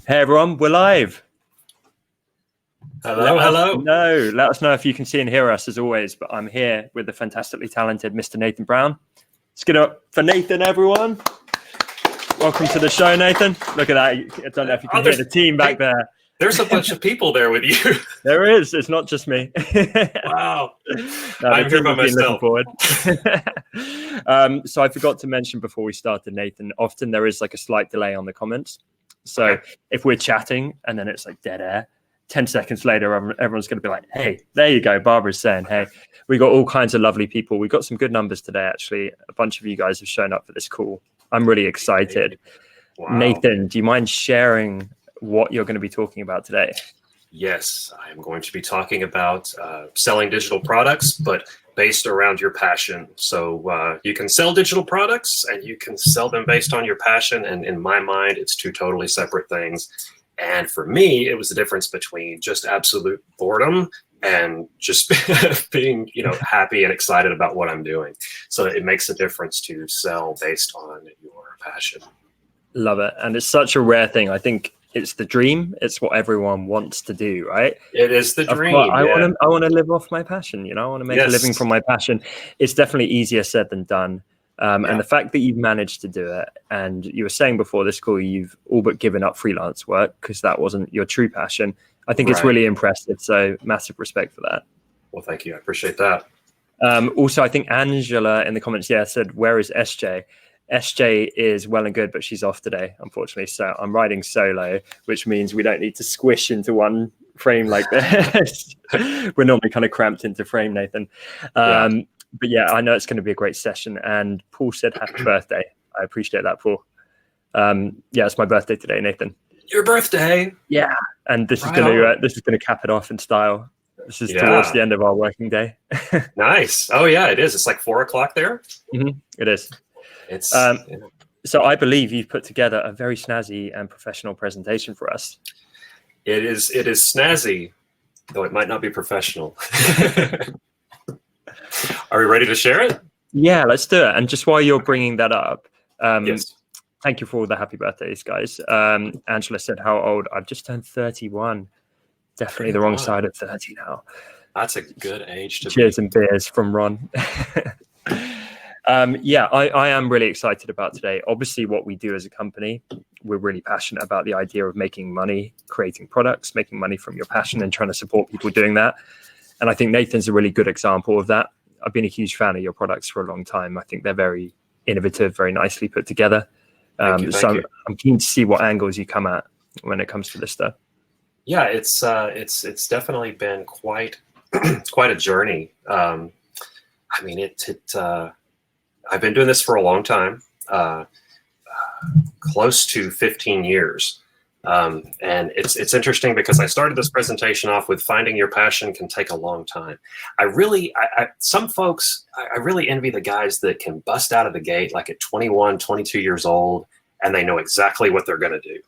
Hey everyone, we're live. Hello. Let us know if you can see and hear us as always, but I'm here with the fantastically talented Mr. Nathan Brown. Let's get up for Nathan, everyone. Welcome to the show, Nathan. Look at that. I don't know if you can hear the team back there. There's a bunch of people there with you. There is. It's not just me. Wow. No, I'm here by myself. So I forgot to mention before we started, Nathan, often there is like a slight delay on the comments. So if we're chatting and then it's like dead air, 10 seconds later, everyone's going to be like, hey, there you go. Barbara's saying, hey, we got all kinds of lovely people. We got some good numbers today, actually. A bunch of you guys have shown up for this call. I'm really excited. Wow. Nathan, do you mind sharing what you're going to be talking about today? Yes, I'm going to be talking about selling digital products, but based around your passion. So you can sell digital products and you can sell them based on your passion. And in my mind, it's two totally separate things. And for me, it was the difference between just absolute boredom and just being, happy and excited about what I'm doing. So it makes a difference to sell based on your passion. Love it. And it's such a rare thing. I think it's the dream. It's what everyone wants to do, right? It is the dream. I want to live off my passion. I want to make a living from my passion. It's definitely easier said than done. And the fact that you've managed to do it, and you were saying before this call, you've all but given up freelance work because that wasn't your true passion. I think it's really impressive. So massive respect for that. Well, thank you. I appreciate that. Also, I think Angela in the comments, said, where is SJ? SJ is well and good, but she's off today, unfortunately. So I'm riding solo, which means we don't need to squish into one frame like this. We're normally kind of cramped into frame, Nathan. But I know it's going to be a great session. And Paul said, happy birthday. I appreciate that, Paul. It's my birthday today, Nathan. Your birthday? Yeah. And this is going to cap it off in style. This is towards the end of our working day. Nice. Oh yeah, it is. It's like 4 o'clock there. Mm-hmm. It is. It's so I believe you've put together a very snazzy and professional presentation for us. It is snazzy, though it might not be professional. Are we ready to share it? Yeah, let's do it. And just while you're bringing that up, yes. Thank you for all the happy birthdays, guys. Angela said, how old? I've just turned 31. Definitely the wrong side of 30 now. That's a good age to Cheers and beers from Ron. I am really excited about today. Obviously, what we do as a company, we're really passionate about the idea of making money, creating products, making money from your passion and trying to support people doing that. And I think Nathan's a really good example of that. I've been a huge fan of your products for a long time. I think they're very innovative, very nicely put together. Thank you. I'm keen to see what angles you come at when it comes to this stuff. Yeah, it's definitely been quite a journey. I've been doing this for a long time, close to 15 years. And it's interesting because I started this presentation off with finding your passion can take a long time. Some folks, I really envy the guys that can bust out of the gate like at 21, 22 years old, and they know exactly what they're going to do.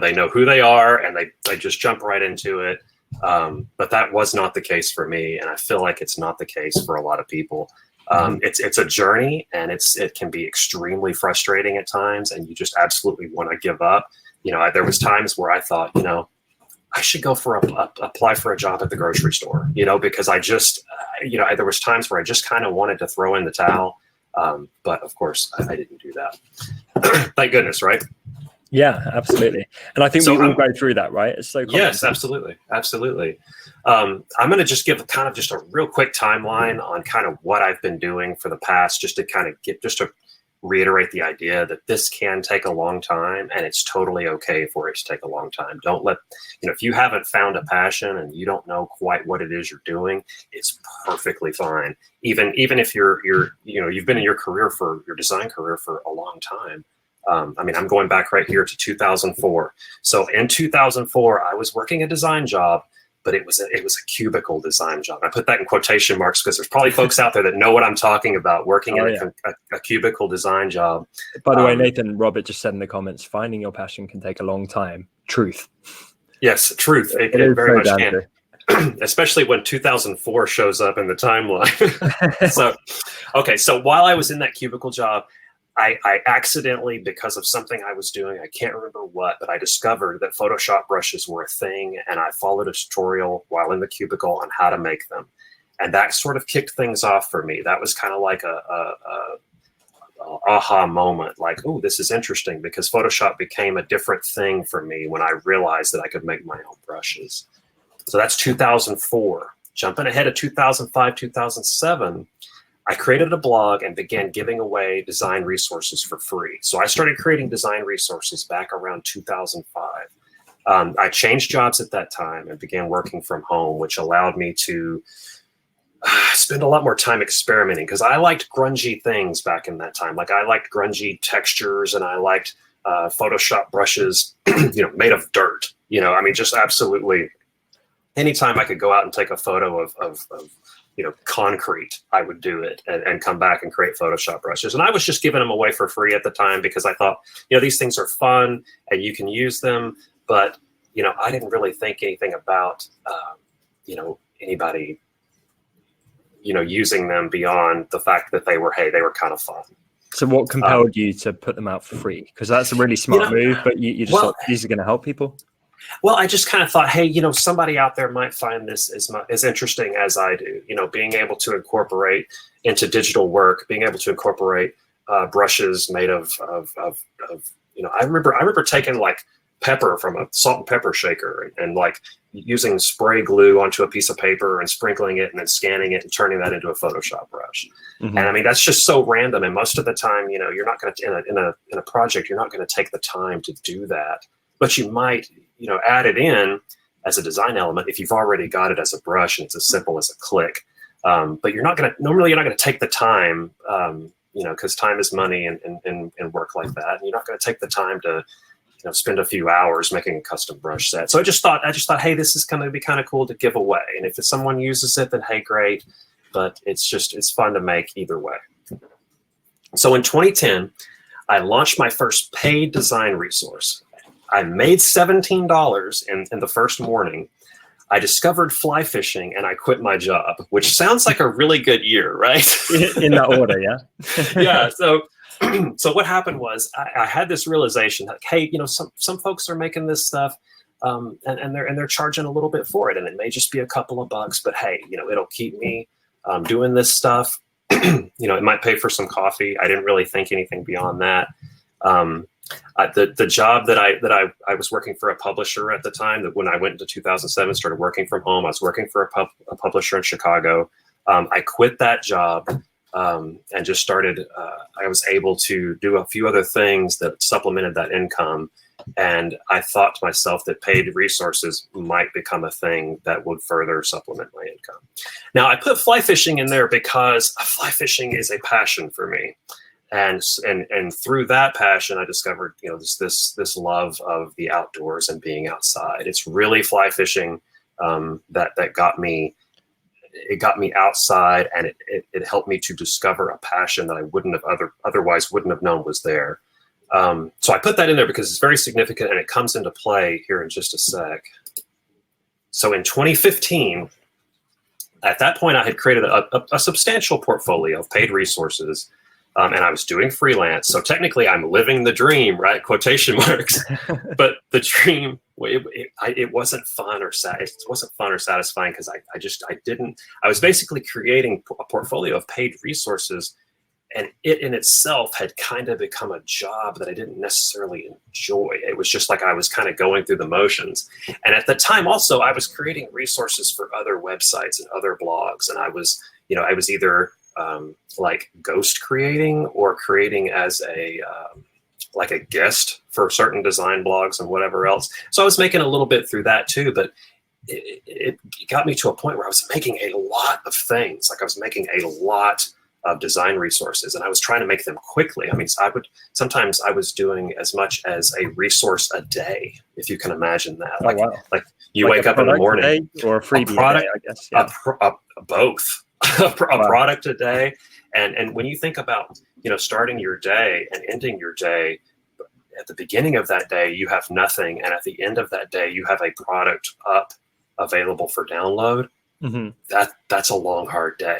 They know who they are and they just jump right into it. But that was not the case for me. And I feel like it's not the case for a lot of people. It's a journey, and it can be extremely frustrating at times, and you just absolutely want to give up. There was times where I thought, I should go apply for a job at the grocery store, because I just, there was times where I just kind of wanted to throw in the towel. But of course I didn't do that. Thank goodness. Right. Yeah, absolutely. And I think we all go through that, right? It's so common. Yes, absolutely. Absolutely. I'm going to just give kind of just a real quick timeline on kind of what I've been doing for the past, just to reiterate the idea that this can take a long time, and it's totally okay for it to take a long time. Don't let, if you haven't found a passion and you don't know quite what it is you're doing, it's perfectly fine. Even if you've been in your design career for a long time. I'm going back right here to 2004. So in 2004, I was working a design job, but it was a cubicle design job. I put that in quotation marks because there's probably folks out there that know what I'm talking about, working in a cubicle design job. By the way, Nathan, Robert just said in the comments, finding your passion can take a long time. Truth. Yes, truth. It very much can. Especially when 2004 shows up in the timeline. So while I was in that cubicle job, I accidentally, because of something I was doing, I can't remember what, but I discovered that Photoshop brushes were a thing, and I followed a tutorial while in the cubicle on how to make them. And that sort of kicked things off for me. That was kind of like a aha moment, like, oh, this is interesting, because Photoshop became a different thing for me when I realized that I could make my own brushes. So that's 2004. Jumping ahead of 2005, 2007, I created a blog and began giving away design resources for free. So I started creating design resources back around 2005. I changed jobs at that time and began working from home, which allowed me to spend a lot more time experimenting, because I liked grungy things back in that time. Like I liked grungy textures, and I liked Photoshop brushes, made of dirt. I mean, just absolutely. Anytime I could go out and take a photo of concrete, I would do it and come back and create Photoshop brushes. And I was just giving them away for free at the time, because I thought, these things are fun and you can use them. But, I didn't really think anything about, anybody, using them beyond the fact that they were kind of fun. So what compelled you to put them out for free? Because that's a really smart move, but you just thought these are going to help people? Well, I just kind of thought, hey, somebody out there might find this as interesting as I do. Being able to incorporate into digital work, being able to incorporate brushes made of I remember taking like pepper from a salt and pepper shaker and like using spray glue onto a piece of paper and sprinkling it and then scanning it and turning that into a Photoshop brush. Mm-hmm. And I mean, that's just so random. And most of the time, you're not going to in a project, you're not going to take the time to do that. But you might, add it in as a design element if you've already got it as a brush and it's as simple as a click. But you're not going to take the time, because time is money and work like that. And you're not going to take the time to, spend a few hours making a custom brush set. So I just thought, hey, this is going to be kind of cool to give away. And if someone uses it, then hey, great. But it's fun to make either way. So in 2010, I launched my first paid design resource. I made $17 in the first morning. I discovered fly fishing and I quit my job, which sounds like a really good year, right? In that order, yeah. Yeah. So what happened was I had this realization that, hey, some folks are making this stuff and they're charging a little bit for it, and it may just be a couple of bucks, but hey, it'll keep me doing this stuff. It might pay for some coffee. I didn't really think anything beyond that. The job that I was working for a publisher at the time, that when I went into 2007, started working from home, I was working for a publisher in Chicago. I quit that job and just started, I was able to do a few other things that supplemented that income. And I thought to myself that paid resources might become a thing that would further supplement my income. Now, I put fly fishing in there because fly fishing is a passion for me. And through that passion, I discovered, this love of the outdoors and being outside. It's really fly fishing that got me. It got me outside, and it helped me to discover a passion that I otherwise wouldn't have known was there. So I put that in there because it's very significant, and it comes into play here in just a sec. So in 2015, at that point, I had created a substantial portfolio of paid resources. And I was doing freelance. So technically I'm living the dream, right? Quotation marks. But the dream, it wasn't fun or satisfying, because I was basically creating a portfolio of paid resources, and it in itself had kind of become a job that I didn't necessarily enjoy. It was just like I was kind of going through the motions. And at the time also, I was creating resources for other websites and other blogs. And I was either like ghost creating or creating as a guest for certain design blogs and whatever else. So I was making a little bit through that too, but it got me to a point where I was making a lot of things. Like I was making a lot of design resources, and I was trying to make them quickly. I mean, sometimes I was doing as much as a resource a day, if you can imagine that. Oh, wow. Like you wake up in the morning, or a freebie a day, I guess. Yeah. Both. A product a day. And when you think about, starting your day and ending your day, at the beginning of that day, you have nothing. And at the end of that day, you have a product up available for download. That's a long, hard day.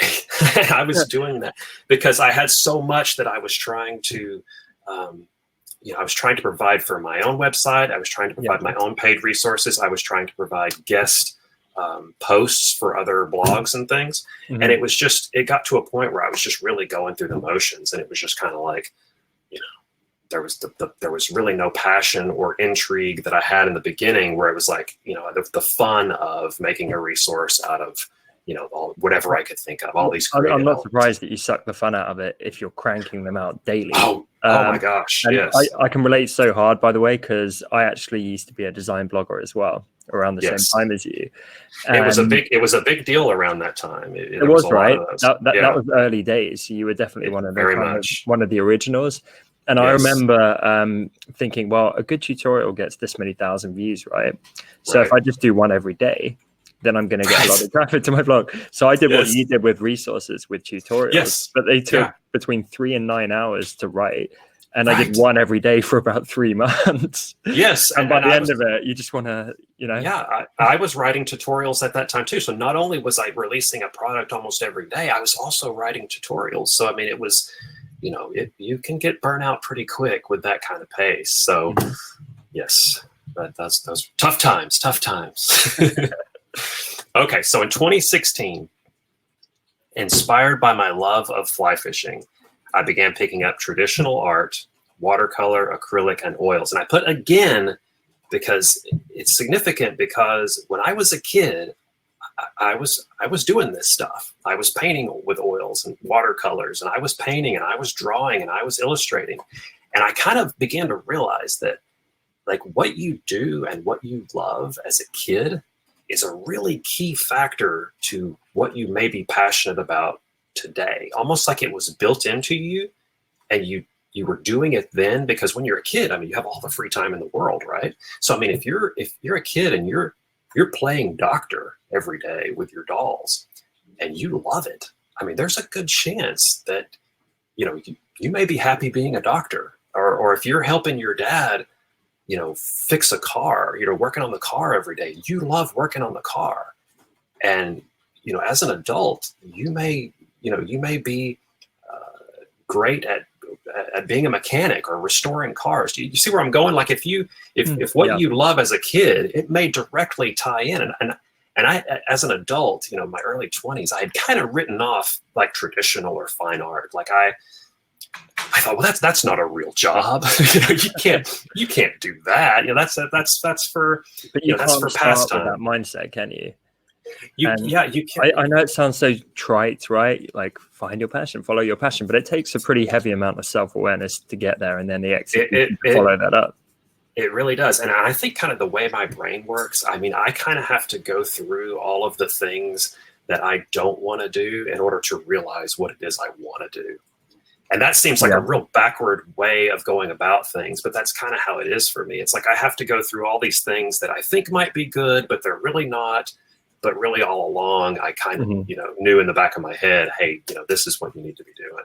I was doing that because I had so much that I was trying to, I was trying to provide for my own website. I was trying to provide my own paid resources. I was trying to provide guest posts for other blogs and things. And it got to a point where I was just really going through the motions, and it was just kind of like, there was really no passion or intrigue that I had in the beginning, where it was like, the fun of making a resource out of, whatever I could think of, all these creative I'm not surprised that you suck the fun out of it if you're cranking them out daily. Oh my gosh, yes. I can relate so hard, by the way, because I actually used to be a design blogger as well, around the same time as you. It was a big deal around that time. It was, right? That was early days. So you were definitely one of the originals. And I remember thinking, well, a good tutorial gets this many thousand views, right? So if I just do one every day, then I'm going to get a lot of traffic to my blog. So I did what you did with resources, with tutorials, but they took between 3 and 9 hours to write. And I did one every day for about 3 months. Yes. And by the end of it, you just want to, Yeah, I was writing tutorials at that time too. So not only was I releasing a product almost every day, I was also writing tutorials. So, I mean, it was, you can get burnout pretty quick with that kind of pace. So yes, that's those tough times. Okay, so in 2016, inspired by my love of fly fishing, I began picking up traditional art, watercolor, acrylic, and oils. And I put again because it's significant, because when I was a kid, I was doing this stuff. I was painting with oils and watercolors, and I was painting and I was drawing and I was illustrating. And I kind of began to realize that, like, what you do and what you love as a kid is a really key factor to what you may be passionate about today. Almost like it was built into you, and you were doing it then, because when you're a kid, I mean, you have all the free time in the world, right? So, I mean, if you're a kid and you're playing doctor every day with your dolls and you love it, I mean, there's a good chance that, you may be happy being a doctor, or if you're helping your dad, fix a car, working on the car every day, you love working on the car. And, as an adult, you may be great at being a mechanic or restoring cars. Do you see where I'm going? Like, if what you love as a kid, it may directly tie in. And I, as an adult, my early 20s, I had kind of written off like traditional or fine art. Like I thought, well, that's not a real job. You can't do that. That's for, but you that's can't for start pastime. with that mindset, can you? You can. I know it sounds so trite, right? Like, find your passion, follow your passion, but it takes a pretty heavy amount of self-awareness to get there, and then the execution to follow that up. It really does. And I think kind of the way my brain works, I mean, I kind of have to go through all of the things that I don't want to do in order to realize what it is I want to do. And that seems like a real backward way of going about things, but that's kind of how it is for me. It's like I have to go through all these things that I think might be good, but they're really not. But really all along, I kind of, knew in the back of my head, hey, this is what you need to be doing.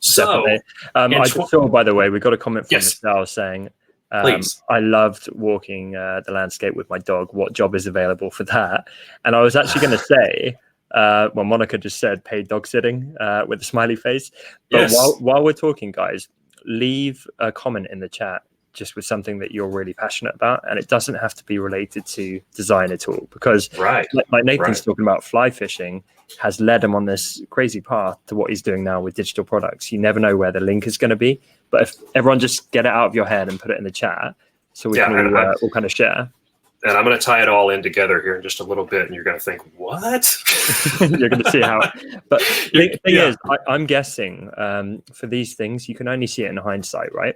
So I just saw, by the way, we got a comment from Michelle saying, please. I loved walking the landscape with my dog. What job is available for that? And I was actually going to say, well, Monica just said paid dog sitting with a smiley face. But while we're talking, guys, leave a comment in the chat just with something that you're really passionate about, and it doesn't have to be related to design at all, because like Nathan's talking about, fly fishing has led him on this crazy path to what he's doing now with digital products. You never know where the link is going to be, but if everyone just get it out of your head and put it in the chat so we can all kind of share. And I'm going to tie it all in together here in just a little bit, and you're going to think, what? You're going to see how. But the thing is, I'm guessing for these things, you can only see it in hindsight, right?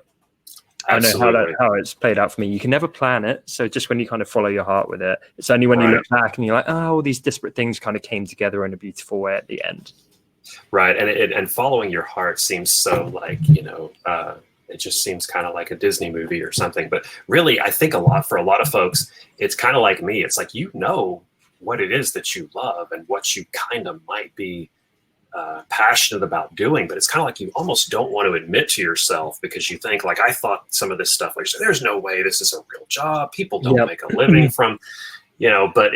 Absolutely. I know how it's played out for me. You can never plan it. So just when you kind of follow your heart with it, it's only when you look back and you're like, oh, all these disparate things kind of came together in a beautiful way at the end. Right. And following your heart seems so like, it just seems kind of like a Disney movie or something. But really, I think for a lot of folks, it's kind of like me. It's like, what it is that you love and what you kind of might be passionate about doing, but it's kind of like you almost don't want to admit to yourself, because you think, like, I thought some of this stuff, like, there's no way this is a real job. People don't make a living from but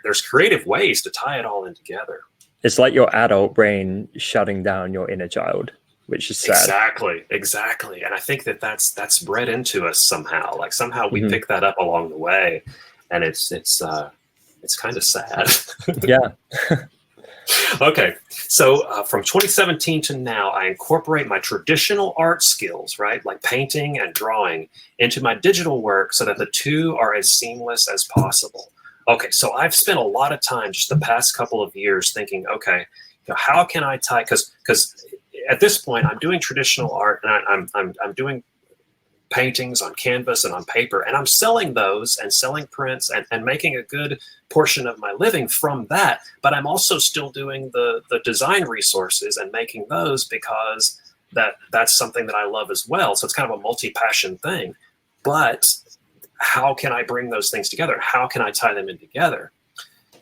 there's creative ways to tie it all in together. It's like your adult brain shutting down your inner child, which is sad. Exactly. And I think that's bred into us somehow. Like somehow we pick that up along the way, and it's kind of sad. Yeah. Okay. So from 2017 to now, I incorporate my traditional art skills, right? Like painting and drawing, into my digital work so that the two are as seamless as possible. Okay. So I've spent a lot of time just the past couple of years thinking, okay, how can I tie, because at this point I'm doing traditional art, and I'm doing paintings on canvas and on paper, and I'm selling those and selling prints and making a good portion of my living from that. But I'm also still doing the design resources and making those, because that's something that I love as well. So it's kind of a multi-passion thing. But how can I bring those things together? How can I tie them in together?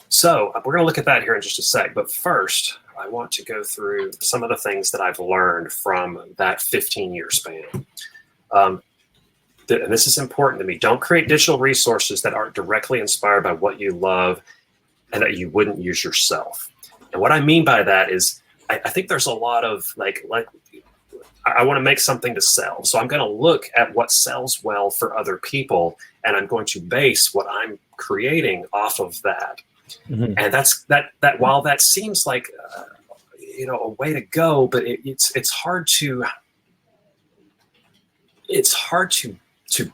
So we're going to look at that here in just a sec. But first, I want to go through some of the things that I've learned from that 15-year span. And this is important to me. Don't create digital resources that aren't directly inspired by what you love and that you wouldn't use yourself. And what I mean by that is, I think there's a lot of like I want to make something to sell. So I'm going to look at what sells well for other people, and I'm going to base what I'm creating off of that. Mm-hmm. And that while that seems like a way to go, but it's hard to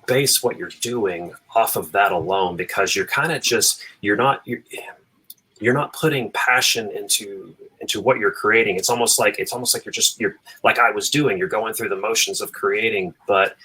base what you're doing off of that alone, because you're kind of just you're not putting passion into what you're creating. It's almost like you're like I was doing. You're going through the motions of creating, but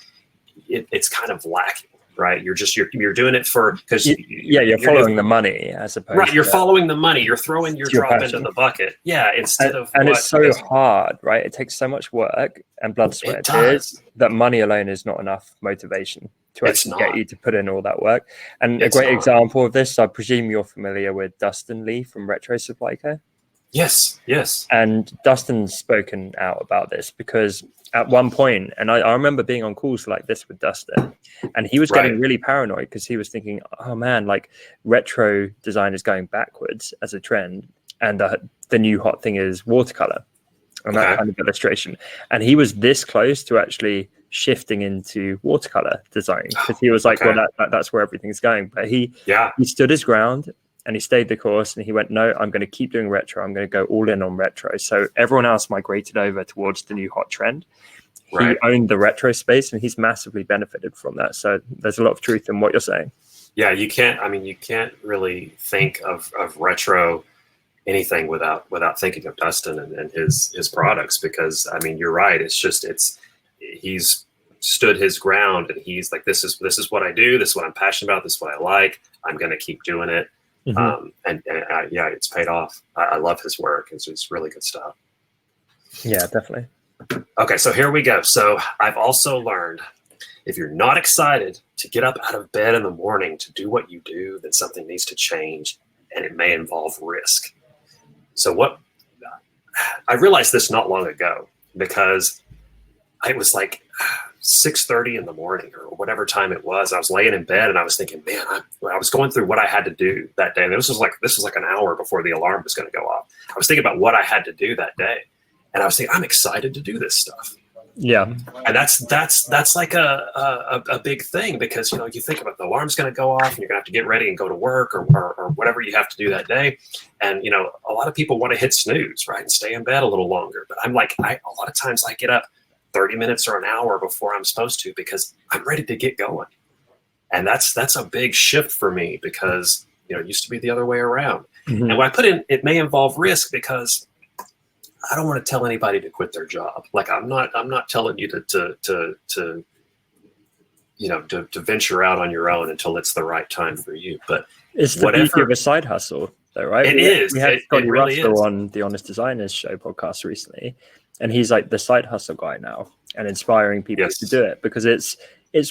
it's kind of lacking, right? You're doing it because you're following the money as opposed. Right, you're following the money. You're throwing your drop passion into the bucket. Yeah, instead of it's so hard, right? It takes so much work and blood, sweat, tears that money alone is not enough motivation to actually get you to put in all that work. And a great example of this, I presume you're familiar with Dustin Lee from Retro Supply Co. Yes. And Dustin's spoken out about this, because at one point, and I remember being on calls like this with Dustin, and he was getting really paranoid because he was thinking, oh man, like retro design is going backwards as a trend, and the new hot thing is watercolor and that kind of illustration. And he was this close to actually shifting into watercolor design, because he was like, well, that's where everything's going. But he stood his ground, and he stayed the course, and he went, no, I'm going to keep doing retro. I'm going to go all in on retro. So everyone else migrated over towards the new hot trend. He owned the retro space, and he's massively benefited from that. So there's a lot of truth in what you're saying. Yeah, you can't really think of retro anything without thinking of Dustin and his products, because you're right. He's stood his ground, and he's like, this is what I do. This is what I'm passionate about. This is what I like. I'm going to keep doing it. Mm-hmm. It's paid off. I love his work. It's really good stuff. Yeah, definitely. Okay, so here we go. So I've also learned, if you're not excited to get up out of bed in the morning to do what you do, then something needs to change, and it may involve risk. So I realized this not long ago, because I was like 6:30 in the morning or whatever time it was. I was laying in bed, and I was thinking, man, I was going through what I had to do that day. And this was like an hour before the alarm was going to go off. I was thinking about what I had to do that day, and I was thinking, I'm excited to do this stuff. Yeah, and that's like a big thing, because you think about the alarm's going to go off, and you're going to have to get ready and go to work or whatever you have to do that day. And a lot of people want to hit snooze, right, and stay in bed a little longer. But I'm like, a lot of times I get up 30 minutes or an hour before I'm supposed to, because I'm ready to get going. And that's a big shift for me, because it used to be the other way around. Mm-hmm. And when I put in, it may involve risk, because I don't want to tell anybody to quit their job. Like I'm not telling you to venture out on your own until it's the right time for you. But it's the beauty of a side hustle, though, right? We had Scotty Russell on the Honest Designers show podcast recently, and he's like the side hustle guy now, and inspiring people to do it, because it's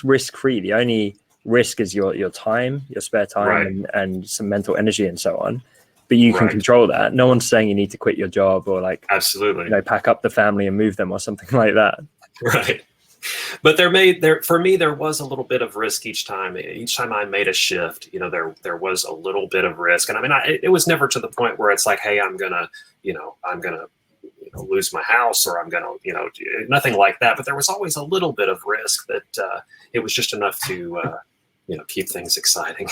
risk free. The only risk is your time, your spare time, and some mental energy and so on. But you can control that. No one's saying you need to quit your job or absolutely, pack up the family and move them or something like that. Right. But for me, there was a little bit of risk each time. Each time I made a shift, there was a little bit of risk. And I mean, it was never to the point where it's like, hey, I'm gonna lose my house, or I'm gonna, nothing like that. But there was always a little bit of risk that it was just enough to keep things exciting.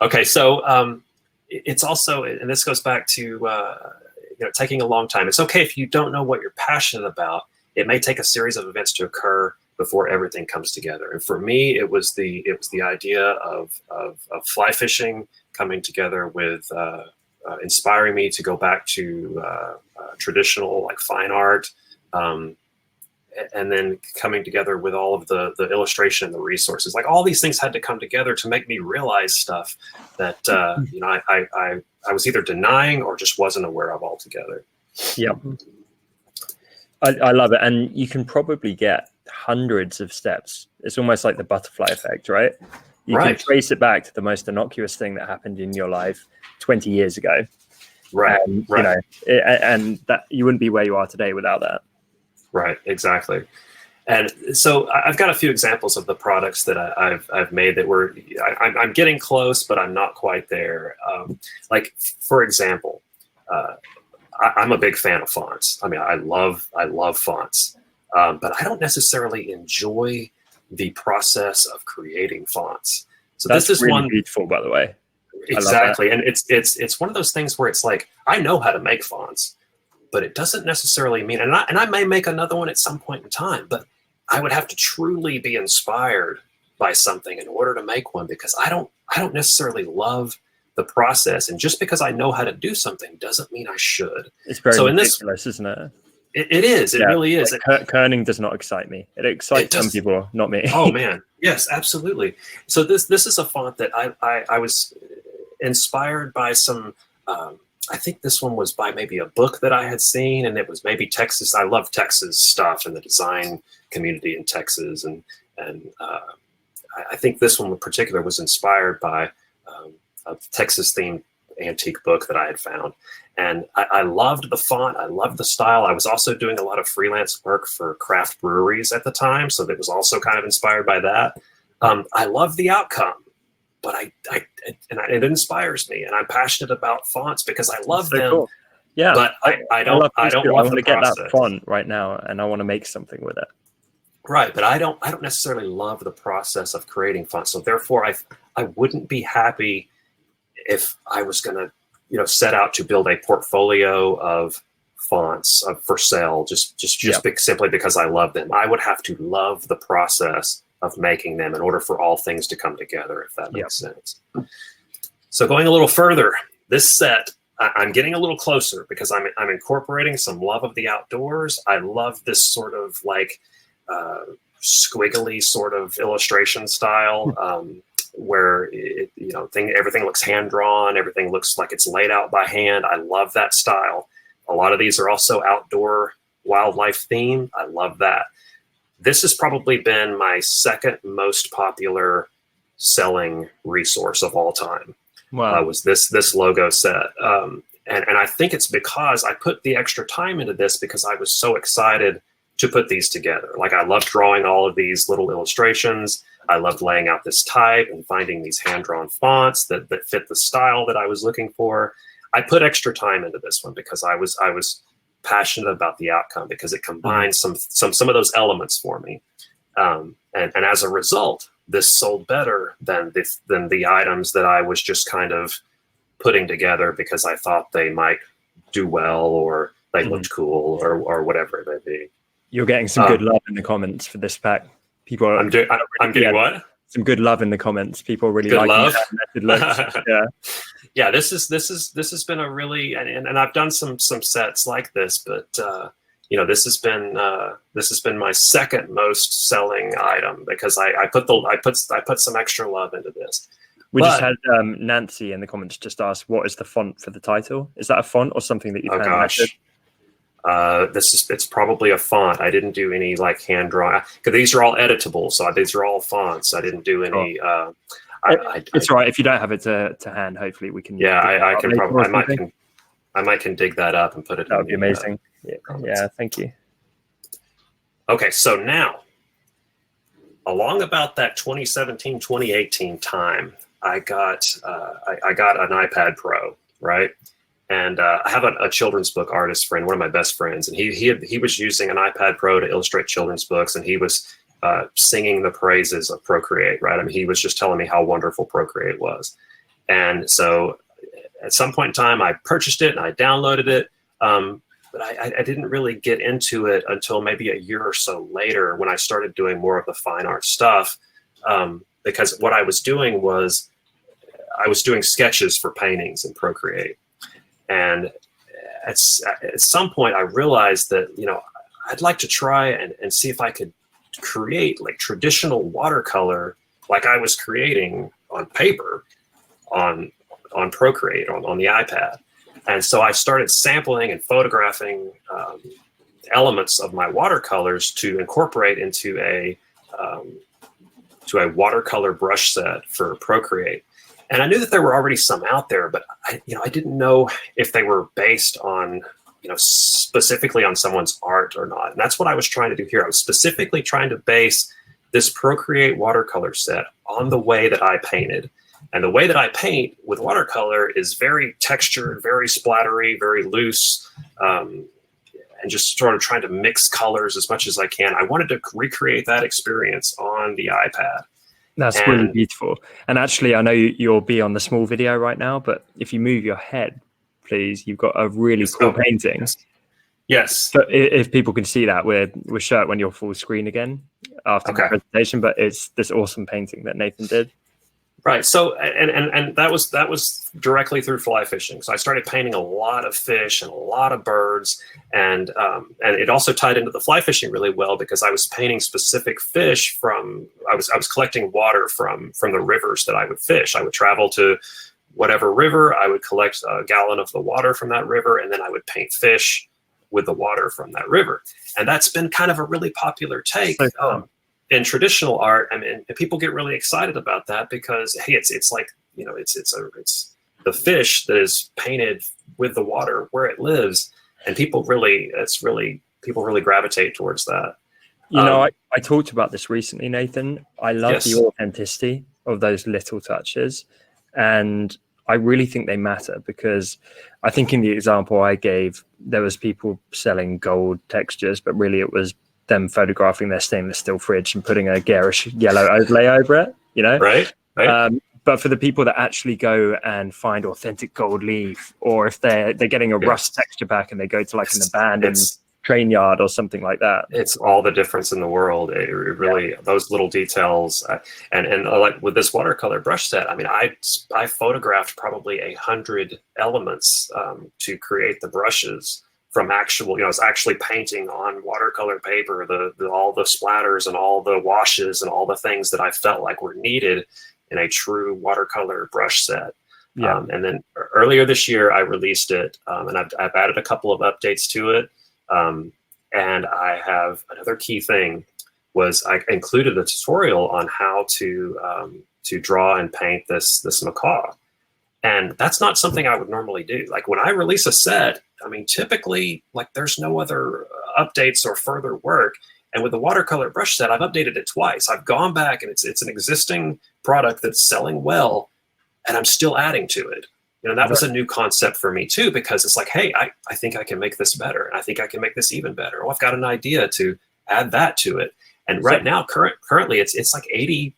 Okay, so it's also, and this goes back to taking a long time. It's okay if you don't know what you're passionate about. It may take a series of events to occur before everything comes together. And for me, it was the idea of fly fishing coming together with inspiring me to go back to traditional like fine art, and then coming together with all of the illustration and the resources. Like all these things had to come together to make me realize stuff that I was either denying or just wasn't aware of altogether. Yep. I love it. And you can probably get hundreds of steps. It's almost like the butterfly effect, right? You can trace it back to the most innocuous thing that happened in your life 20 years ago. Right. And that you wouldn't be where you are today without that. Right. Exactly. And so I've got a few examples of the products that I've made that I'm getting close, but I'm not quite there. Like, for example, I'm a big fan of fonts. I mean, I love fonts, but I don't necessarily enjoy the process of creating fonts. So that's this is really one beautiful, by the way. Exactly, and it's one of those things where it's like I know how to make fonts, but it doesn't necessarily mean. And I may make another one at some point in time, but I would have to truly be inspired by something in order to make one, because I don't necessarily love the process. And just because I know how to do something doesn't mean I should. It's very ridiculous, isn't it? It is. It really is. Like, kerning does not excite me. It excites some people, not me. Oh man, yes, absolutely. So this is a font that I was inspired by some. I think this one was by maybe a book that I had seen, and it was maybe Texas. I love Texas stuff and the design community in Texas, and I think this one in particular was inspired by a Texas themed antique book that I had found. And I loved the font. I loved the style. I was also doing a lot of freelance work for craft breweries at the time, so that was also kind of inspired by that. I love the outcome, but it inspires me, and I'm passionate about fonts because I love them. Cool. Yeah, but I don't love I want to get that font right now, and I want to make something with it. Right, but I don't necessarily love the process of creating fonts. So therefore, I wouldn't be happy if I was going to, set out to build a portfolio of fonts for sale, just simply because I love them. I would have to love the process of making them in order for all things to come together, if that makes sense. So going a little further, this set, I'm getting a little closer because I'm incorporating some love of the outdoors. I love this sort of like squiggly sort of illustration style. Where everything looks hand drawn, everything looks like it's laid out by hand. I love that style. A lot of these are also outdoor wildlife themed. I love that. This has probably been my second most popular selling resource of all time. Wow. Was this logo set. And I think it's because I put the extra time into this because I was so excited to put these together. Like I love drawing all of these little illustrations. I loved laying out this type and finding these hand-drawn fonts that fit the style that I was looking for. I put extra time into this one because I was passionate about the outcome, because it combined some of those elements for me. And as a result, this sold better than the items that I was just kind of putting together because I thought they might do well or they looked cool or whatever it may be. You're getting some good love in the comments for this pack. People are, I'm getting what? Some good love in the comments. People really like it. Yeah. This has been a really, and I've done some sets like this, but this has been my second most selling item because I put some extra love into this. Just had Nancy in the comments just ask, what is the font for the title? Is that a font or something that you've handwritten? It's probably a font. I didn't do any like hand drawing because these are all editable. So these are all fonts. I didn't do any. It's all right if you don't have it to hand. Hopefully we can. Yeah, I can probably. I might can dig that up and put it. That would be amazing. Yeah, thank you. Okay, so now, along about that 2017, 2018 time, I got an iPad Pro, right? And I have a children's book artist friend, one of my best friends, and he was using an iPad Pro to illustrate children's books, and he was singing the praises of Procreate, right? I mean, he was just telling me how wonderful Procreate was. And so at some point in time, I purchased it and I downloaded it. But I didn't really get into it until maybe a year or so later when I started doing more of the fine art stuff. Because what I was doing was I was doing sketches for paintings in Procreate. And at some point I realized that, I'd like to try and see if I could create like traditional watercolor like I was creating on paper on Procreate on the iPad. And so I started sampling and photographing elements of my watercolors to incorporate into a watercolor brush set for Procreate. And I knew that there were already some out there, but I didn't know if they were based on, specifically on someone's art or not. And that's what I was trying to do here. I was specifically trying to base this Procreate watercolor set on the way that I painted. And the way that I paint with watercolor is very textured, very splattery, very loose, and just sort of trying to mix colors as much as I can. I wanted to recreate that experience on the iPad. That's really beautiful. And actually, I know you'll be on the small video right now, but if you move your head, please, you've got a really cool painting. Yes. So if people can see that, we'll show it when you're full screen again after the presentation, but it's this awesome painting that Nathan did. Right. So, and that was directly through fly fishing. So I started painting a lot of fish and a lot of birds, and it also tied into the fly fishing really well because I was painting specific fish I was collecting water from the rivers that I would fish. I would travel to whatever river, I would collect a gallon of the water from that river, and then I would paint fish with the water from that river. And that's been kind of a really popular take. In traditional art, I mean, people get really excited about that because, hey, it's like, it's the fish that is painted with the water where it lives, and people really gravitate towards that. I talked about this recently, Nathan. I love the authenticity of those little touches, and I really think they matter because I think in the example I gave, there was people selling gold textures, but really it was them photographing their stainless steel fridge and putting a garish yellow overlay over it, Right. But for the people that actually go and find authentic gold leaf, or if they're getting a rust texture back and they go to like an abandoned train yard or something like that, it's all the difference in the world. It really, those little details, and like with this watercolor brush set, I mean, I photographed probably 100 elements to create the brushes. From actual, I was actually painting on watercolor paper, all the splatters and all the washes and all the things that I felt like were needed in a true watercolor brush set. And then earlier this year, I released it, and I've added a couple of updates to it. And I have another key thing was I included a tutorial on how to draw and paint this macaw. And that's not something I would normally do. Like when I release a set, I mean, typically, like there's no other updates or further work. And with the watercolor brush set, I've updated it twice. I've gone back and it's an existing product that's selling well, and I'm still adding to it. That was a new concept for me too, because it's like, hey, I think I can make this better. And I think I can make this even better. Oh, I've got an idea to add that to it. And right now, currently, it's like 80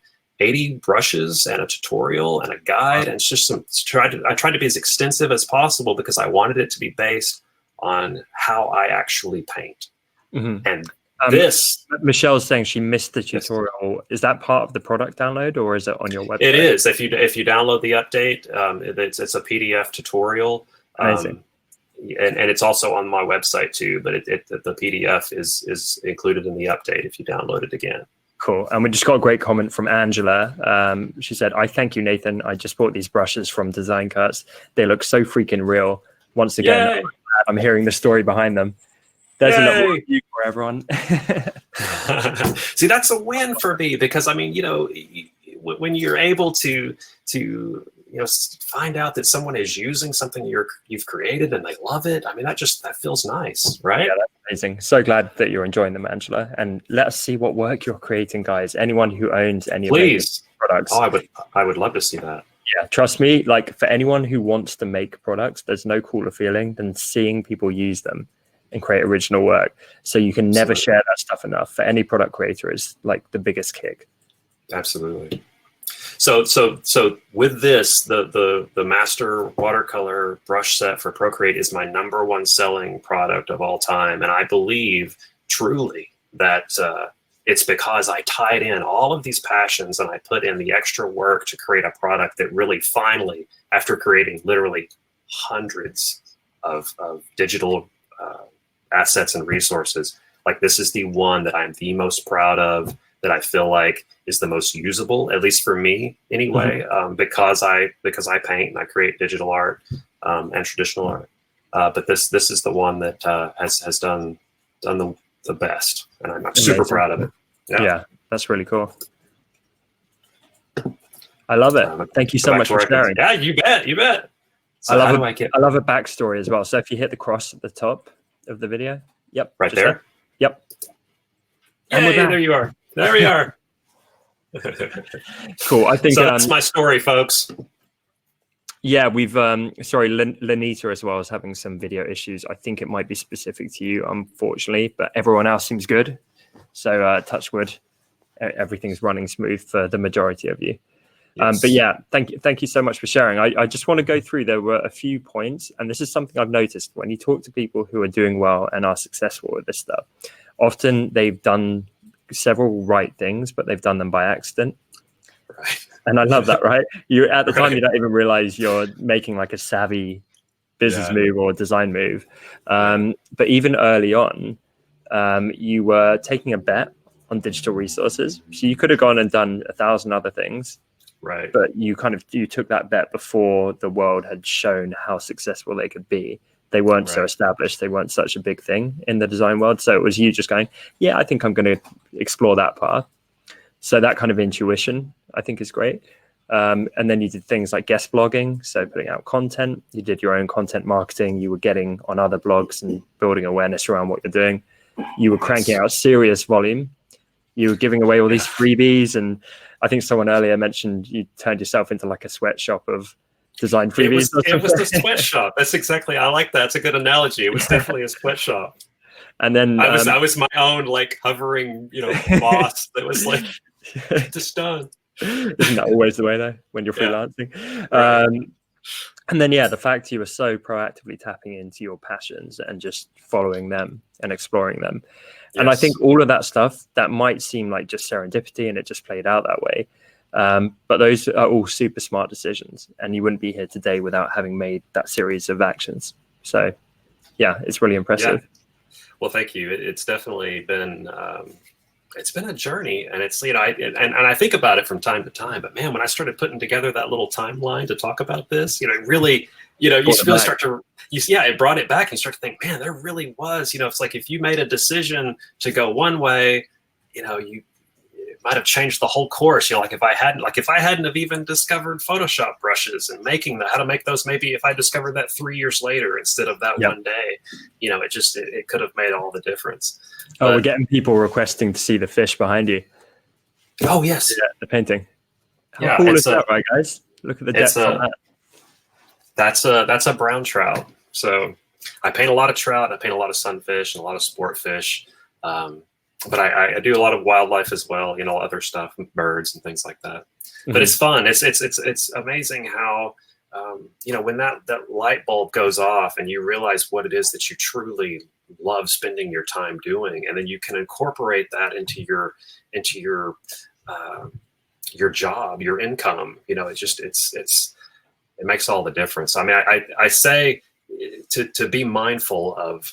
brushes and a tutorial and a guide. And it's just I tried to be as extensive as possible because I wanted it to be based on how I actually paint. Mm-hmm. And Michelle's saying she missed the tutorial. Is that part of the product download or is it on your website? It is. If you download the update, it's a PDF tutorial. Amazing. And it's also on my website too, but the PDF is included in the update if you download it again. Cool. And we just got a great comment from Angela. She said, I thank you, Nathan. I just bought these brushes from Design Cuts. They look so freaking real. Once again, I'm hearing the story behind them. There's a little review for everyone. See, that's a win for me because, I mean, when you're able to find out that someone is using something you've created and they love it. I mean, that feels nice, right? Yeah, that's amazing. So glad that you're enjoying them, Angela. And let us see what work you're creating, guys. Anyone who owns any of these products. Oh, I would love to see that. Yeah, trust me, like for anyone who wants to make products, there's no cooler feeling than seeing people use them and create original work. So you can never share that stuff enough. For any product creator, is like the biggest kick. Absolutely. So with this, the master watercolor brush set for Procreate is my #1 selling product of all time, and I believe truly that it's because I tied in all of these passions and I put in the extra work to create a product that really finally, after creating literally hundreds of digital assets and resources, like this is the one that I'm the most proud of, that I feel like is the most usable, at least for me anyway, because I paint and I create digital art and traditional art. But this is the one that has done the best, and I'm super proud of it. Yeah, that's really cool. I love it. Thank you so much for sharing. Yeah, you bet. So I love a backstory as well. So if you hit the cross at the top of the video, yep, right there. Yep. And there you are. There we are. Cool. I think so. That's my story, folks. Yeah, we've sorry, Lenita as well is having some video issues. I think it might be specific to you, unfortunately, but everyone else seems good. So touch wood, everything's running smooth for the majority of you. Yes. But yeah, thank you so much for sharing. I just want to go through, there were a few points, and this is something I've noticed when you talk to people who are doing well and are successful with this stuff. Often they've done several right things, but they've done them by accident. Right. And I love that, right? You at the time you don't even realize you're making like a savvy business move or design move. But even early on, you were taking a bet on digital resources. So you could have gone and done 1,000 other things. Right. But you took that bet before the world had shown how successful they could be. They weren't so established. They weren't such a big thing in the design world. So it was you just going, yeah, I think I'm going to explore that path. So that kind of intuition, I think, is great. And then you did things like guest blogging, so putting out content. You did your own content marketing. You were getting on other blogs and building awareness around what you're doing. You were cranking out serious volume. You were giving away all these freebies. And I think someone earlier mentioned you turned yourself into like a sweatshop of design freebies. It was the sweatshop. That's exactly. I like that. It's a good analogy. It was definitely a sweatshop. And then I was my own like hovering, boss that was like, get this done. Isn't that always the way though when you're freelancing? Right. And then the fact you were so proactively tapping into your passions and just following them and exploring them. Yes. And I think all of that stuff that might seem like just serendipity and it just played out that way. But those are all super smart decisions, and you wouldn't be here today without having made that series of actions. So it's really impressive. Yeah. Well, thank you. It's definitely been it's been a journey, and it's and I think about it from time to time. But man, when I started putting together that little timeline to talk about this, it really start to it brought it back and start to think, man, there really was it's like if you made a decision to go one way, you might have changed the whole course. Like if I hadn't have even discovered Photoshop brushes and how to make those, maybe if I discovered that 3 years later instead of that one day, it could have made all the difference. Oh, we're getting people requesting to see the fish behind you. Oh yes, the painting. How cool is that, right, guys? Look at the depth on that. That's a brown trout. So I paint a lot of trout. I paint a lot of sunfish and a lot of sport fish. But I do a lot of wildlife as well, other stuff, birds and things like that. Mm-hmm. But it's fun. It's amazing how, when that light bulb goes off and you realize what it is that you truly love spending your time doing, and then you can incorporate that into your job, your income. It makes all the difference. I mean, I say to be mindful of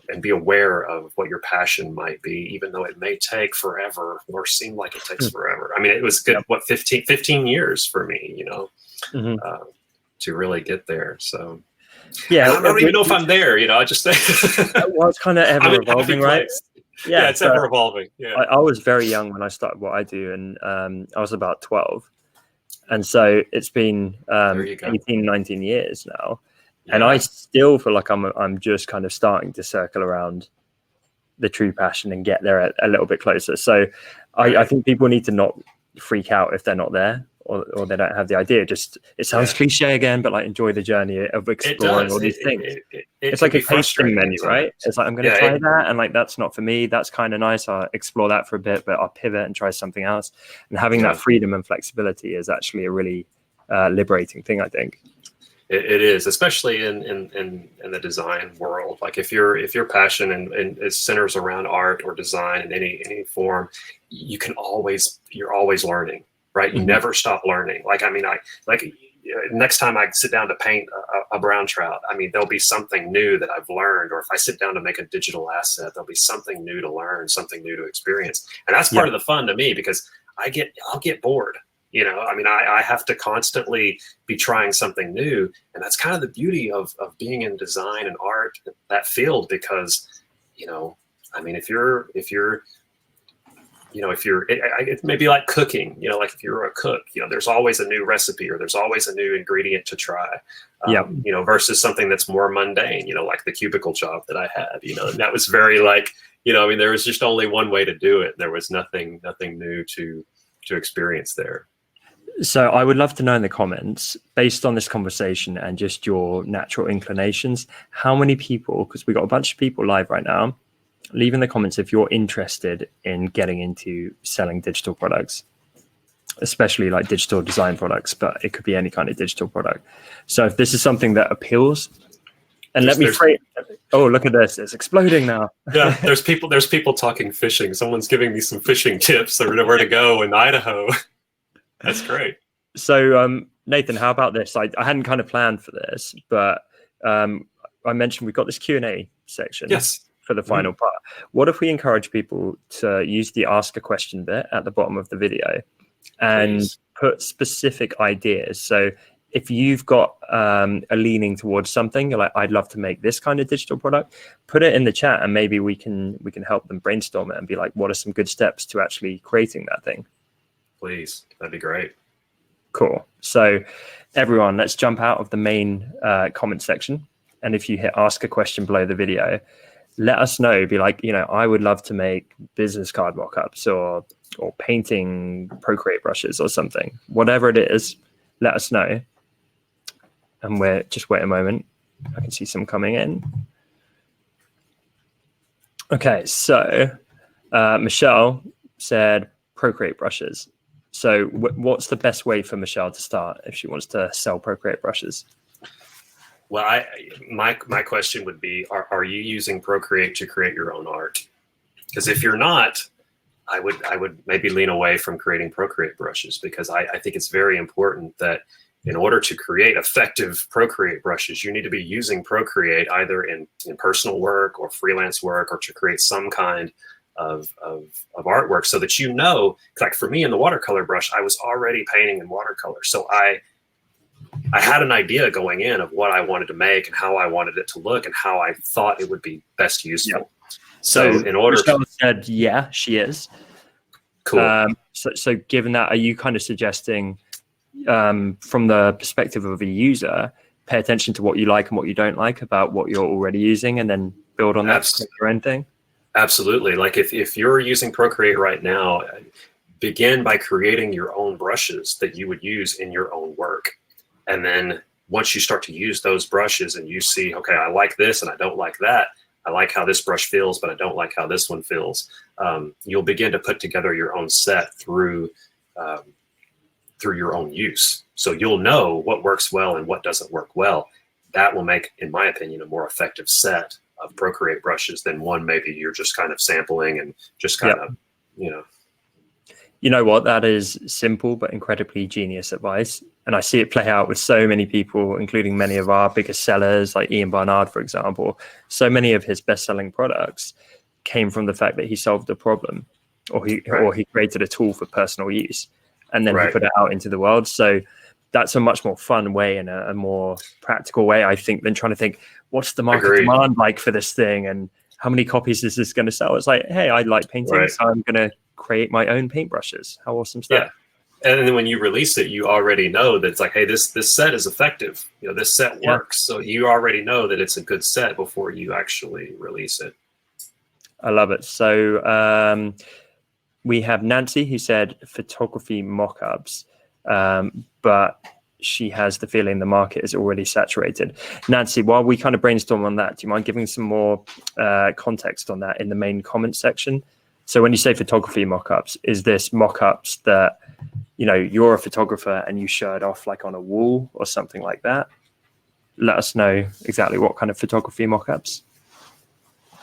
and be aware of what your passion might be, even though it may take forever or seem like it takes forever. I mean, it was good, 15 years for me, to really get there. So I don't even know if I'm there, I just think well, it's kind of ever evolving, right? Yeah, it's ever evolving. Yeah. I was very young when I started what I do, and I was about 12. And so it's been There you go. 18, 19 years now. Yeah. And I still feel like I'm just kind of starting to circle around the true passion and get there a little bit closer. So I think people need to not freak out if they're not there, or they don't have the idea. Just, it sounds cliche again, but like, enjoy the journey of exploring all these things. It's like a tasting menu, right? It's like, I'm going to try that, and like, that's not for me. That's kind of nice. I'll explore that for a bit, but I'll pivot and try something else. And having that freedom and flexibility is actually a really liberating thing, I think. It is, especially in the design world. Like, if your passion and it centers around art or design in any form, you're always learning, right? You never stop learning. Like, I mean, next time I sit down to paint a brown trout, I mean, there'll be something new that I've learned. Or if I sit down to make a digital asset, there'll be something new to learn, something new to experience. And that's part of the fun to me, because I'll get bored. You know, I mean, I have to constantly be trying something new. And that's kind of the beauty of being in design and art, that field, because, you know, I mean, if you're it may be like cooking, you know, like if you're a cook, you know, there's always a new recipe, or there's always a new ingredient to try, you know, versus something that's more mundane, you know, like the cubicle job that I had, you know, and that was very like, you know, I mean, there was just only one way to do it. There was nothing new to experience there. So I would love to know in the comments, based on this conversation and just your natural inclinations, how many people, because we've got a bunch of people live right now, leave in the comments if you're interested in getting into selling digital products, especially like digital design products, but it could be any kind of digital product. So if this is something that appeals, and let me phrase, oh, look at this, it's exploding now. Yeah, there's people talking fishing. Someone's giving me some fishing tips or where to go in Idaho. That's great. So Nathan, how about this? I hadn't kind of planned for this, but I mentioned we've got this Q&A section. Yes. For the final part. What if we encourage people to use the ask a question bit at the bottom of the video and put specific ideas? So if you've got a leaning towards something, you're like, I'd love to make this kind of digital product, put it in the chat, and maybe we can help them brainstorm it and be like, what are some good steps to actually creating that thing? Please, that'd be great. Cool. So everyone, let's jump out of the main comment section. And if you hit ask a question below the video, let us know. Be like, you know, I would love to make business card mock-ups or painting Procreate brushes or something. Whatever it is, let us know. And we're just wait a moment. I can see some coming in. Okay, so Michelle said Procreate brushes. So what's the best way for Michelle to start if she wants to sell Procreate brushes? Well, my question would be, are you using Procreate to create your own art? Because if you're not, I would maybe lean away from creating Procreate brushes, because I think it's very important that in order to create effective Procreate brushes, you need to be using Procreate either in personal work or freelance work, or to create some kind of artwork, so that, you know, like for me in the watercolor brush, I was already painting in watercolor. So I had an idea going in of what I wanted to make and how I wanted it to look and how I thought it would be best useful. Yep. So in order Michelle said, yeah, she is. Cool. So given that, are you kind of suggesting from the perspective of a user, pay attention to what you like and what you don't like about what you're already using, and then build on that to make your own thing? Absolutely. Like if you're using Procreate right now, begin by creating your own brushes that you would use in your own work. And then once you start to use those brushes and you see, okay, I like this and I don't like that. I like how this brush feels, but I don't like how this one feels. You'll begin to put together your own set through your own use. So you'll know what works well and what doesn't work well. That will make, in my opinion, a more effective set of Procreate brushes than one maybe you're just kind of sampling and just kind of, you know. You know what? That is simple but incredibly genius advice. And I see it play out with so many people, including many of our biggest sellers, like Ian Barnard, for example. So many of his best-selling products came from the fact that he solved a problem, or he created a tool for personal use, and then he put it out into the world. So that's a much more fun way and a more practical way, I think, than trying to think, what's the market demand like for this thing, and how many copies is this going to sell? It's like, hey, I like painting, so I'm going to create my own paintbrushes. How awesome is that? And then when you release it, you already know that it's like, hey, this set is effective. You know, this set works. So you already know that it's a good set before you actually release it. I love it. So we have Nancy who said photography mock-ups, but she has the feeling the market is already saturated. Nancy, while we kind of brainstorm on that, do you mind giving some more context on that in the main comment section? So when you say photography mock-ups, is this mock-ups that, you know, you're a photographer and you show it off like on a wall or something like that? Let us know exactly what kind of photography mock-ups.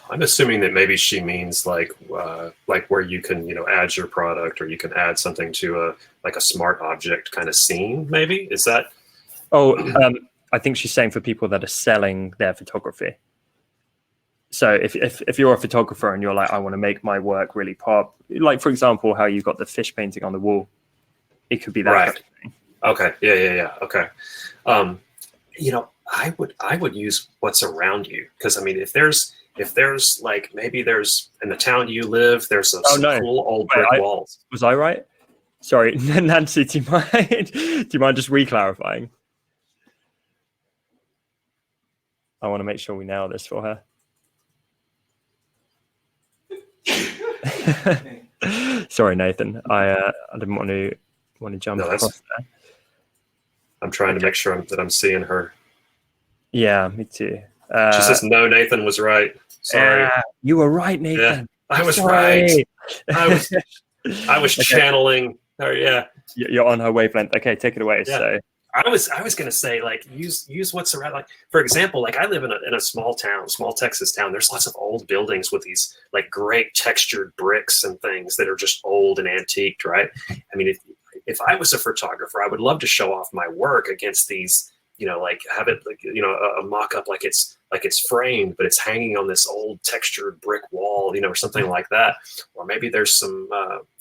I'm assuming that maybe she means like where you can, you know, add your product, or you can add something to a smart object kind of scene. Maybe is that? Oh, I think she's saying for people that are selling their photography. So if you're a photographer and you're like, I want to make my work really pop, like for example, how you got the fish painting on the wall, it could be that right. kind of thing. Okay. Yeah. Okay. You know, I would use what's around you, because I mean, if there's like, maybe there's in the town you live, there's some cool old brick walls. Was I right? Sorry, Nancy, do you mind just re-clarifying? I want to make sure we nail this for her. Sorry, Nathan. I didn't want to jump across there. I'm trying to make sure that I'm seeing her. Yeah, me too. She says, no, Nathan was right. Sorry. You were right, Nathan. Yeah, I was right. I was channeling her. Yeah. You're on her wavelength. Okay, take it away. Yeah. So I was going to say, like, use what's around. Like, for example, like I live in a small Texas town. There's lots of old buildings with these like great textured bricks and things that are just old and antiqued, right? I mean, if I was a photographer, I would love to show off my work against these, you know, like have it like, you know, a mock-up like it's framed, but it's hanging on this old textured brick wall, you know, or something like that. Or maybe there's some,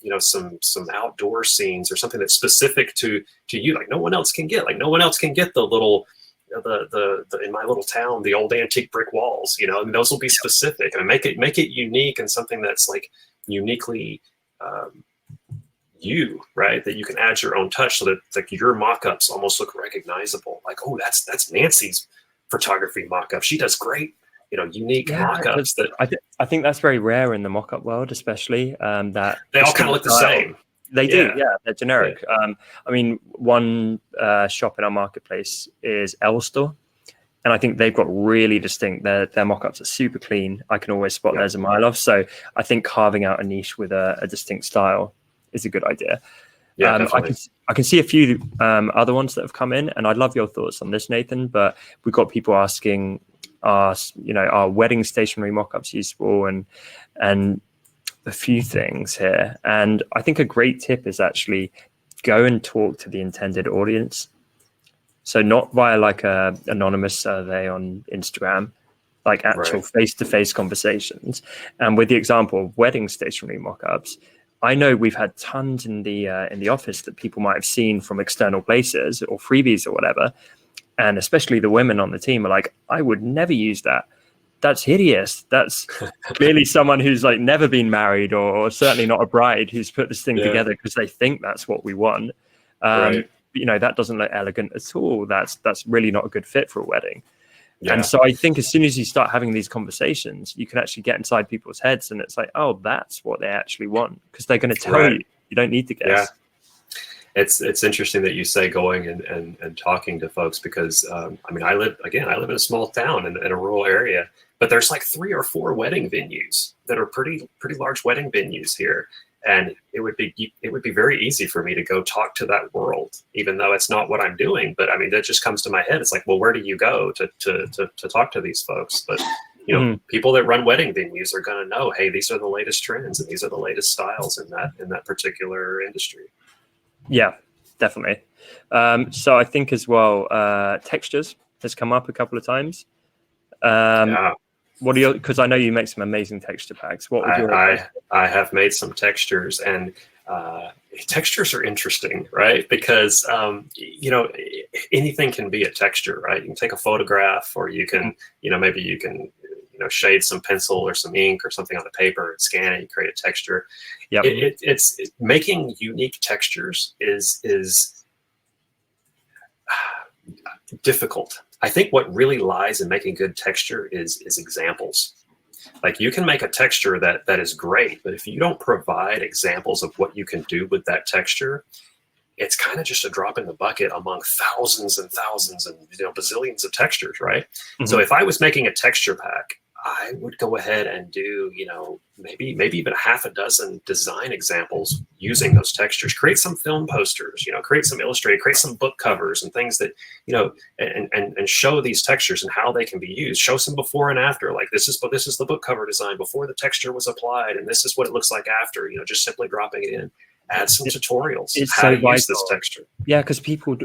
you know, some outdoor scenes or something that's specific to you, like no one else can get. Like no one else can get the little, the in my little town, the old antique brick walls, you know, and those will be specific and make it unique and something that's like uniquely you, right? That you can add your own touch so that like your mock-ups almost look recognizable. Like, oh, that's Nancy's photography mock-up. She does great, you know, unique mock-ups. That I think that's very rare in the mock-up world, especially that they all kind of look the same. They do, yeah. They're generic. Yeah. I mean, one shop in our marketplace is L Store, and I think they've got really distinct. Their mock-ups are super clean. I can always spot theirs a mile off. So I think carving out a niche with a distinct style is a good idea. Yeah, I can see a few other ones that have come in, and I'd love your thoughts on this, Nathan. But we've got people asking us, you know, are wedding stationery mock-ups useful, and a few things here. And I think a great tip is actually go and talk to the intended audience. So not via like a anonymous survey on Instagram, like actual face-to-face conversations. And with the example of wedding stationery mock-ups, I know we've had tons in the office that people might have seen from external places or freebies or whatever. And especially the women on the team are like, I would never use that. That's hideous. That's clearly someone who's like never been married or certainly not a bride who's put this thing together because they think that's what we want. You know, that doesn't look elegant at all. That's really not a good fit for a wedding. Yeah. And so I think as soon as you start having these conversations, you can actually get inside people's heads and it's like, oh, that's what they actually want, because they're going to tell you. You don't need to guess. Yeah. It's interesting that you say going and talking to folks, because I mean, I live in a small town in a rural area, but there's like 3 or 4 wedding venues that are pretty large wedding venues here. And it would be very easy for me to go talk to that world, even though it's not what I'm doing. But I mean, that just comes to my head. It's like, well, where do you go to talk to these folks? But you know, people that run wedding venues are going to know, hey, these are the latest trends and these are the latest styles in that particular industry. Yeah, definitely. So I think as well, textures has come up a couple of times. What are your? Because I know you make some amazing texture packs. What would your? I have made some textures, and textures are interesting, right? Because you know, anything can be a texture, right? You can take a photograph, or you can, you know, maybe you can shade some pencil or some ink or something on the paper and scan it, you create a texture. Yep. It's making unique textures is difficult. I think what really lies in making good texture is examples. Like, you can make a texture that is great, but if you don't provide examples of what you can do with that texture, it's kind of just a drop in the bucket among thousands and thousands and bazillions of textures, right? Mm-hmm. So if I was making a texture pack, I would go ahead and do, maybe even half a dozen design examples using those textures. Create some film posters, create some illustrated, create some book covers and things that, and show these textures and how they can be used. Show some before and after. Like, this is the book cover design before the texture was applied, and this is what it looks like after. Just simply dropping it in. Add some tutorials. It's how so to use this texture. Yeah, because people,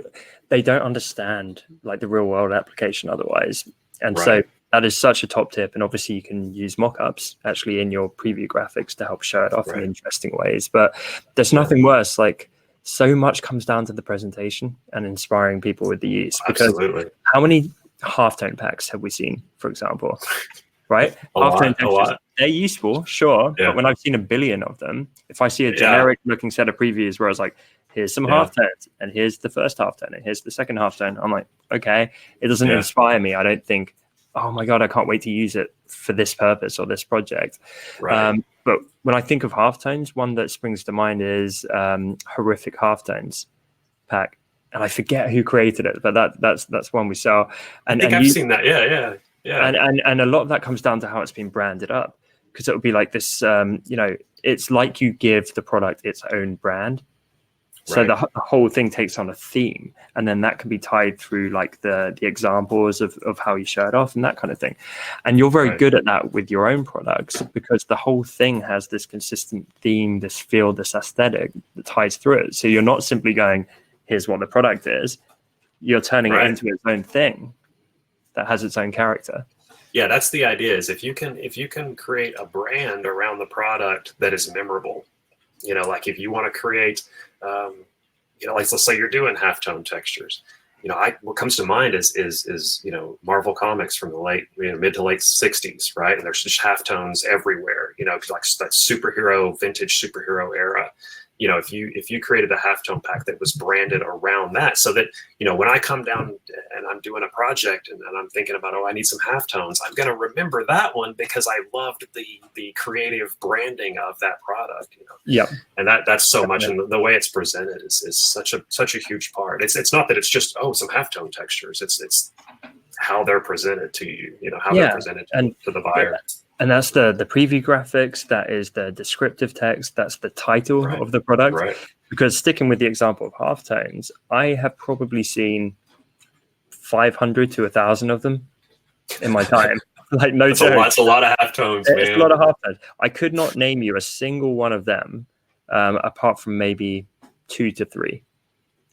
they don't understand like the real world application otherwise, and right. So that is such a top tip. And obviously you can use mock-ups actually in your preview graphics to help show it off right. in interesting ways. But there's nothing worse. Like, so much comes down to the presentation and inspiring people with the use. Because Absolutely. How many halftone packs have we seen, for example? Right? a lot. They're useful, sure. Yeah. But when I've seen a billion of them, if I see a generic looking set of previews where I was like, here's some halftones, and here's the first halftone, and here's the second halftone, I'm like, okay, it doesn't inspire me. I don't think, oh my God, I can't wait to use it for this purpose or this project. Right. But when I think of halftones, one that springs to mind is Horrific Halftones pack. And I forget who created it, but that's one we saw. And I think I've seen that. Yeah. And a lot of that comes down to how it's been branded up, because it would be like this, it's like you give the product its own brand. So right. the whole thing takes on a theme, and then that can be tied through like the examples of how you show it off and that kind of thing. And you're very good at that with your own products, because the whole thing has this consistent theme, this feel, this aesthetic that ties through it. So you're not simply going, here's what the product is. You're turning it into its own thing that has its own character. Yeah, that's the idea, is if you can create a brand around the product that is memorable, like if you want to create, like let's say you're doing halftone textures, what comes to mind is Marvel Comics from the mid to late 60s, right? And there's just halftones everywhere, like that vintage superhero era. If you created a halftone pack that was branded around that, so that, when I come down and I'm doing a project and I'm thinking about, I need some halftones, I'm going to remember that one because I loved the creative branding of that product. Yeah. And that's so much, and the way it's presented is such a huge part. It's not that it's just, some halftone textures. It's how they're presented to you, how they're presented to the buyer. And that's the preview graphics, that is the descriptive text, that's the title of the product. Right. Because sticking with the example of halftones, I have probably seen 500 to 1,000 of them in my time. Like, no joke. That's a lot of halftones, man. It's a lot of halftones. I could not name you a single one of them, apart from maybe 2 to 3.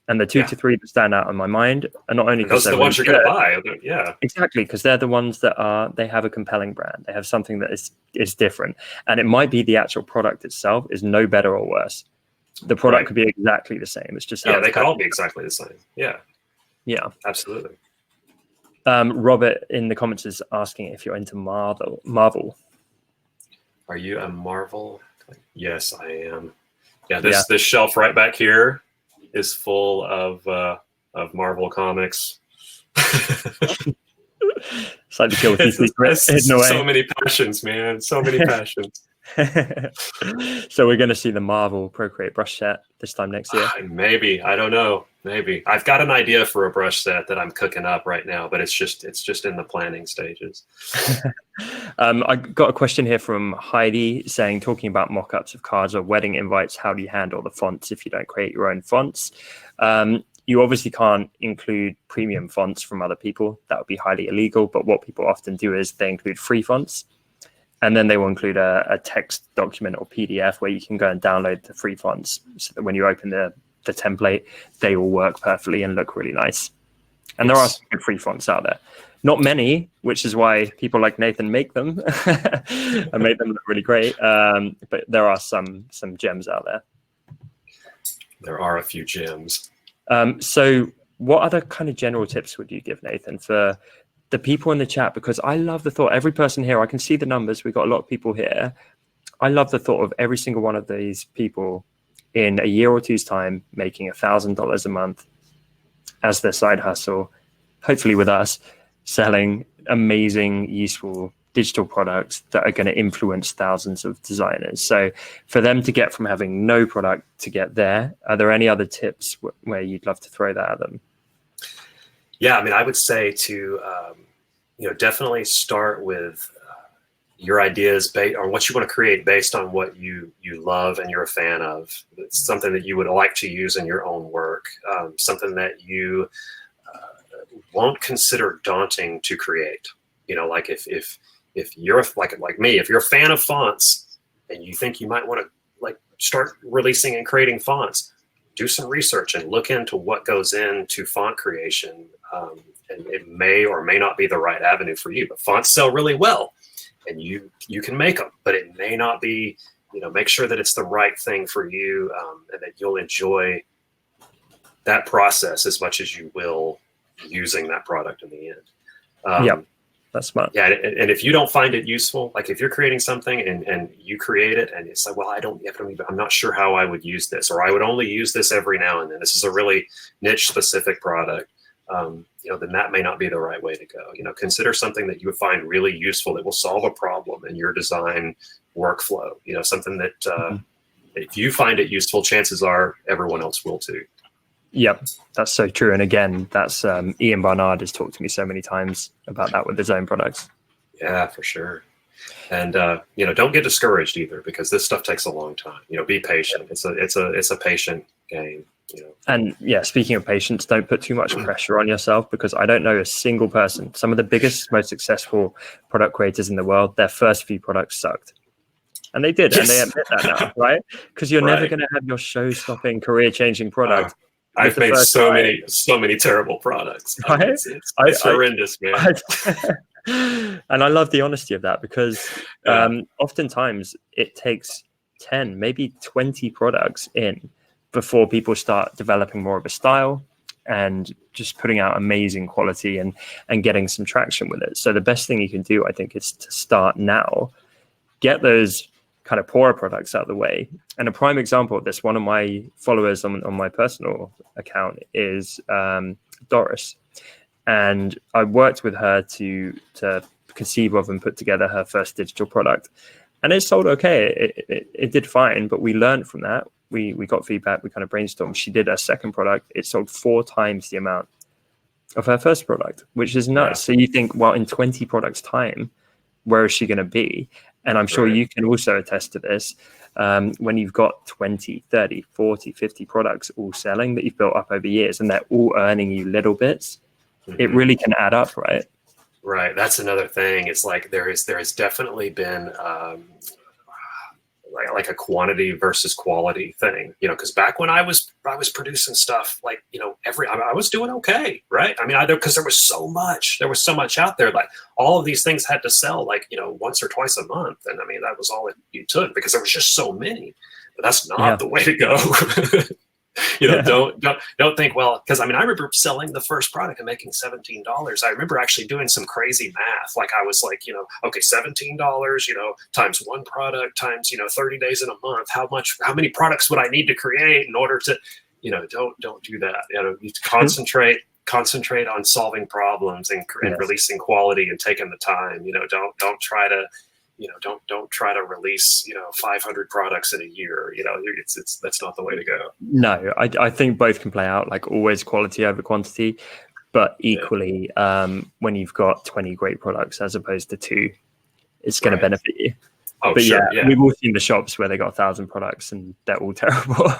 And the 2 to 3 that stand out in my mind are not only because those are the ones you're going to buy. Yeah, exactly, because they're the ones that they have a compelling brand. They have something that is different, and it might be the actual product itself is no better or worse. The product could be exactly the same. It's just they could all be exactly the same. Yeah, absolutely. Robert in the comments is asking if you're into Marvel. Are you a Marvel? Yes, I am. Yeah, this shelf right back here is full of Marvel comics. It's like the guilty secret hidden away. So many passions, man. So many passions. So we're going to see the Marvel Procreate brush set this time next year. Maybe. I don't know. Maybe. I've got an idea for a brush set that I'm cooking up right now, but it's just in the planning stages. I got a question here from Heidi saying, talking about mock-ups of cards or wedding invites, how do you handle the fonts if you don't create your own fonts? You obviously can't include premium fonts from other people. That would be highly illegal. But what people often do is they include free fonts. And then they will include a text document or PDF where you can go and download the free fonts, so that when you open the template, they will work perfectly and look really nice. And there are some good free fonts out there. Not many, which is why people like Nathan make them and make them look really great. But there are some gems out there. There are a few gems. So what other kind of general tips would you give, Nathan, for the people in the chat, because I love the thought, every person here, I can see the numbers. We've got a lot of people here. I love the thought of every single one of these people in a year or two's time making $1,000 a month as their side hustle, hopefully with us, selling amazing, useful digital products that are going to influence thousands of designers. So for them to get from having no product to get there, are there any other tips where you'd love to throw that at them? Yeah, I mean, I would say to, definitely start with your ideas on what you want to create based on what you love and you're a fan of. It's something that you would like to use in your own work, something that you won't consider daunting to create. Like if you're like me, if you're a fan of fonts and you think you might want to like start releasing and creating fonts, do some research and look into what goes into font creation. And it may or may not be the right avenue for you, but fonts sell really well and you can make them, but it may not be, make sure that it's the right thing for you, and that you'll enjoy that process as much as you will using that product in the end. Yeah, that's smart. Yeah, and if you don't find it useful, like if you're creating something and you create it and it's like, well, I'm not sure how I would use this, or I would only use this every now and then. This is a really niche specific product. Then that may not be the right way to go. Consider something that you would find really useful that will solve a problem in your design workflow. Something that if you find it useful, chances are everyone else will too. Yep, that's so true. And again, that's Ian Barnard has talked to me so many times about that with his own products. Yeah, for sure. And don't get discouraged either, because this stuff takes a long time. Be patient. It's a patient game. And yeah, speaking of patience, don't put too much pressure on yourself, because I don't know a single person. Some of the biggest, most successful product creators in the world, their first few products sucked. And they did, yes. And they admit that now, right? Because you're never going to have your show-stopping, career-changing product. I've made so many terrible products. Right? It's horrendous, man. And I love the honesty of that, because oftentimes it takes 10, maybe 20 products in before people start developing more of a style and just putting out amazing quality and getting some traction with it. So the best thing you can do, I think, is to start now, get those kind of poorer products out of the way. And a prime example of this, one of my followers on my personal account is Doris. And I worked with her to conceive of and put together her first digital product. And it sold okay. It did fine, but we learned from that. We got feedback, we kind of brainstormed. She did her second product. It sold 4 times the amount of her first product, which is nuts. Yeah. So you think, well, in 20 products time, where is she going to be? And I'm sure you can also attest to this. When you've got 20, 30, 40, 50 products all selling that you've built up over years, and they're all earning you little bits, it really can add up, right? Right. That's another thing. It's like there has definitely been like a quantity versus quality thing, because back when I was producing stuff, like, I was doing okay. Right. I mean, because there was so much out there, like all of these things had to sell like, once or twice a month. And I mean, that was all you took, because there was just so many, but that's not the way to go. Don't think, well, because I mean, I remember selling the first product and making $17. I remember actually doing some crazy math. Like I was like, okay, $17, times one product times, 30 days in a month. How many products would I need to create in order to, don't do that. You need to concentrate on solving problems and releasing quality and taking the time. Don't try to, don't try to release, 500 products in a year. That's not the way to go. No, I think both can play out, like always quality over quantity, but equally, when you've got 20 great products as opposed to 2, it's going to benefit you. Oh, but sure, we've all seen the shops where they got 1,000 products and they're all terrible.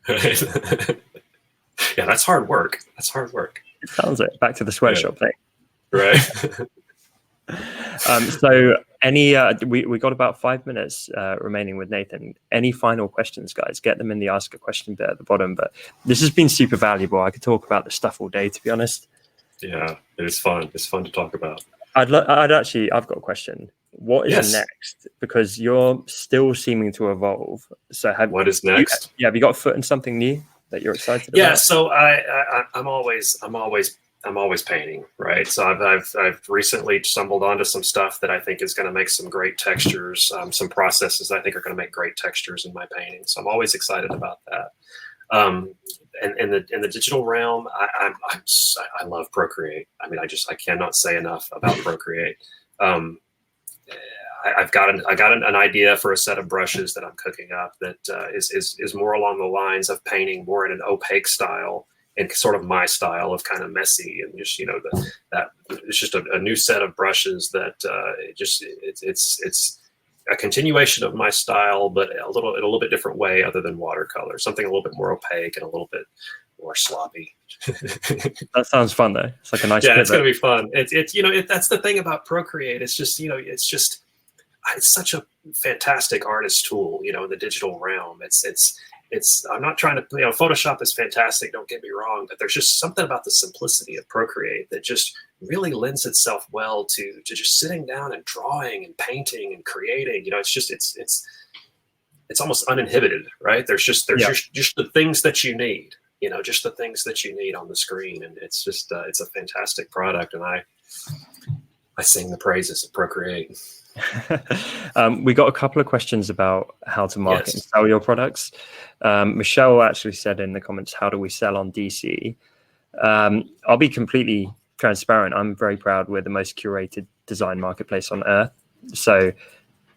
Yeah, that's hard work. It sounds it. Back to the sweatshop thing. Right. So we got about 5 minutes remaining with Nathan. Any final questions, guys? Get them in the ask a question bit at the bottom. But this has been super valuable. I could talk about this stuff all day, to be honest. Yeah, it is fun. It's fun to talk about. I've got a question. What is next? Because you're still seeming to evolve. So what is next? Have you got a foot in something new that you're excited about? Yeah, so I'm always I'm always painting, right? So I've recently stumbled onto some stuff that I think is going to make some great textures, some processes that I think are going to make great textures in my painting. So I'm always excited about that. And in the digital realm, I love Procreate. I mean, I cannot say enough about Procreate. I got an idea for a set of brushes that I'm cooking up that is more along the lines of painting more in an opaque style and sort of my style of kind of messy, and just, you know, that it's just a new set of brushes that it's a continuation of my style, but in a little bit different way other than watercolor, something a little bit more opaque and a little bit more sloppy. That sounds fun though. It's like a nice yeah, pivot. It's going to be fun. It's you know, that's the thing about Procreate. It's just, you know, it's such a fantastic artist tool, you know, in the digital realm. I'm not trying to, you know, Photoshop is fantastic, don't get me wrong, but there's just something about the simplicity of Procreate that just really lends itself well to just sitting down and drawing and painting and creating. You know, it's almost uninhibited, right? There's just the things that you need, you know, just the things that you need on the screen. And it's just, it's a fantastic product. And I sing the praises of Procreate. We got a couple of questions about how to market and sell your products. Michelle actually said in the comments, how do we sell on DC? I'll be completely transparent. I'm very proud we're the most curated design marketplace on earth. So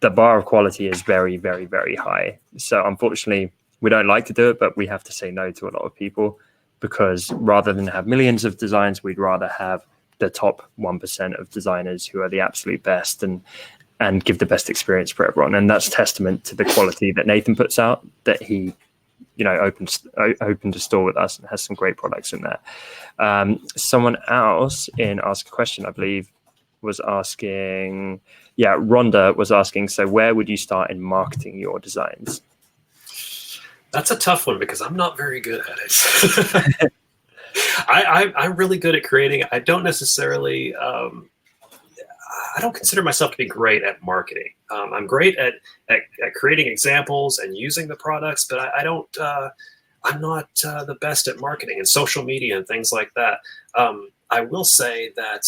the bar of quality is very, very, very high. So unfortunately, we don't like to do it, but we have to say no to a lot of people, because rather than have millions of designs, we'd rather have the top 1% of designers who are the absolute best and give the best experience for everyone. And that's testament to the quality that Nathan puts out, that he, you know, opened a store with us and has some great products in there. Someone else in Ask a Question, I believe, was asking, Rhonda was asking, so where would you start in marketing your designs? That's a tough one because I'm not very good at it. I'm really good at creating. I don't necessarily, I don't consider myself to be great at marketing. I'm great at creating examples and using the products, but I'm not the best at marketing and social media and things like that. I will say that,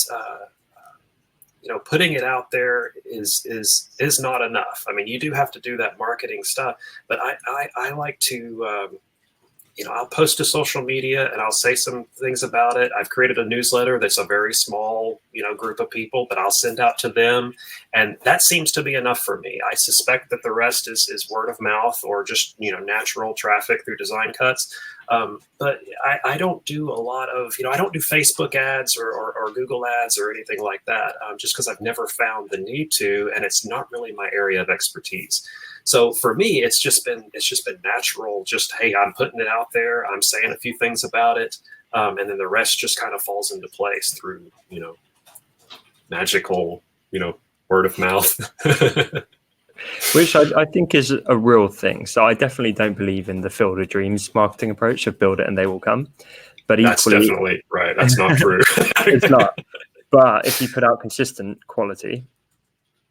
you know, putting it out there is not enough. I mean, you do have to do that marketing stuff, but I like to, you know, I'll post to social media and I'll say some things about it. I've created a newsletter that's a very small, you know, group of people, but I'll send out to them. And that seems to be enough for me. I suspect that the rest is word of mouth or just, you know, natural traffic through design cuts. But I don't do a lot of, you know, I don't do Facebook ads or Google ads or anything like that, just because I've never found the need to, and it's not really my area of expertise. So for me, it's just been natural. Just, hey, I'm putting it out there. I'm saying a few things about it, and then the rest just kind of falls into place through, you know, magical, you know, word of mouth. Which I think is a real thing. So I definitely don't believe in the Field of Dreams marketing approach of build it and they will come. But that's equally, definitely right. That's not true. It's not. But if you put out consistent quality,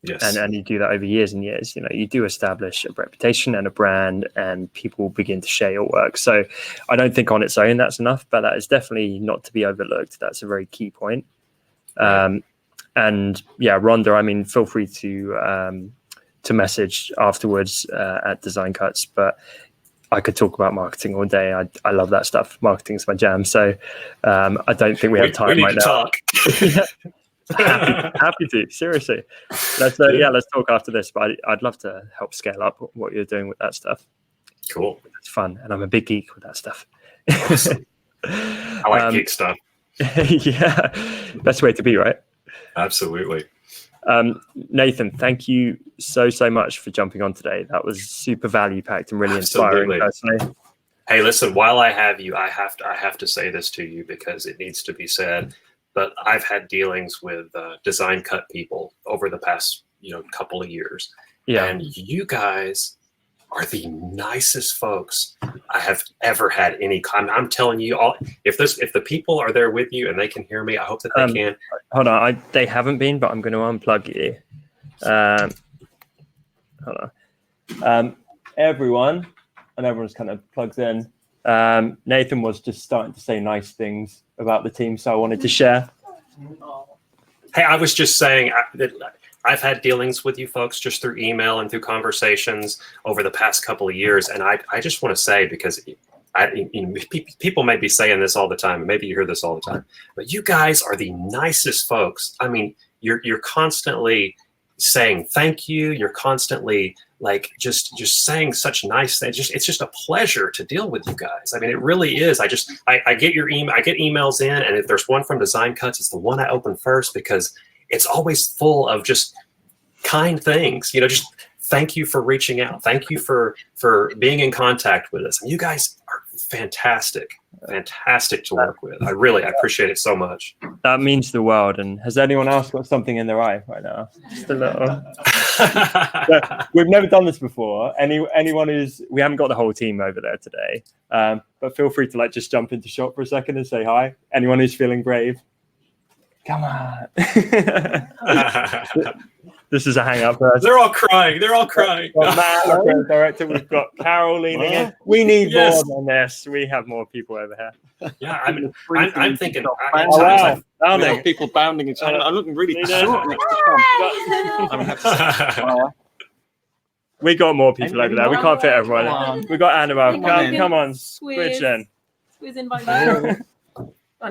yes, and you do that over years and years, you know, you do establish a reputation and a brand, and people begin to share your work. So I don't think on its own that's enough, but that is definitely not to be overlooked. That's a very key point. Right. And yeah, Rhonda, I mean, feel free to message afterwards at Design Cuts, but I could talk about marketing all day. I love that stuff. Marketing is my jam. So I don't think we have time right now. Talk. happy to, seriously. Let's talk after this, but I'd love to help scale up what you're doing with that stuff. Cool. It's fun. And I'm a big geek with that stuff. Awesome. I like geek stuff. Yeah. Best way to be, right? Absolutely. Nathan, thank you so much for jumping on today. That was super value packed and really inspiring personally. Hey, listen, while I have you, I have to say this to you because it needs to be said. But I've had dealings with design cut people over the past, you know, couple of years. Yeah. And you guys are the nicest folks I have ever had any kind. I'm telling you all, if the people are there with you and they can hear me, I hope that they can. Hold on, they haven't been, but I'm going to unplug you. Hold on. Everyone's kind of plugged in. Nathan was just starting to say nice things about the team, so I wanted to share. Hey, I was just saying that I've had dealings with you folks just through email and through conversations over the past couple of years. And I just want to say, because people may be saying this all the time, and maybe you hear this all the time, but you guys are the nicest folks. I mean, you're constantly saying thank you. You're constantly like just saying such nice things. It's just a pleasure to deal with you guys. I mean, it really is. I get your email. I get emails in, and if there's one from Design Cuts, it's the one I open first, because it's always full of just kind things. Just thank you for reaching out. Thank you for being in contact with us. And you guys are fantastic to work with. I appreciate it so much. That means the world. And has anyone else got something in their eye right now? Just a little. We've never done this before. Anyone we haven't got the whole team over there today, but feel free to just jump into shot for a second and say hi. Anyone who's feeling brave, come on. This is a hangout person. They're all crying. Matt, director. We've got Carol leaning in. We need more than this. We have more people over here. Yeah, I'm thinking. People bounding each other. I'm looking really short next to Tom. We got more people over there. We can't fit everyone. We got Annabelle. Come on, squish in. Squeeze in by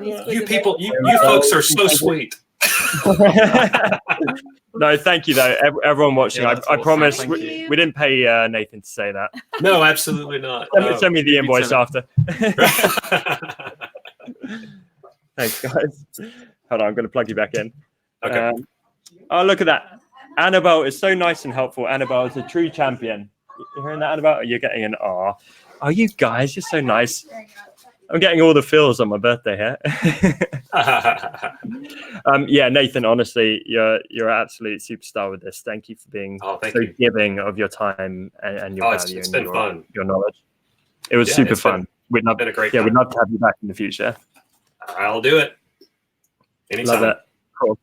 me. You people, you folks are so sweet. No, thank you though, everyone watching. I promise we didn't pay Nathan to say that. No, absolutely not. Send me the invoice after. Thanks, guys. Hold on, I'm going to plug you back in. Okay. Oh, look at that. Annabelle is so nice and helpful. Annabelle is a true champion. You hearing that, Annabelle? You're getting an R. Oh, you guys, you're so nice. I'm getting all the feels on my birthday here. Yeah, Nathan, honestly, you're an absolute superstar with this. Thank you for being giving of your time and your value it's and been fun. Your knowledge. It was super fun. We'd love to have you back in the future. I'll do it. Anytime. Love it. Cool.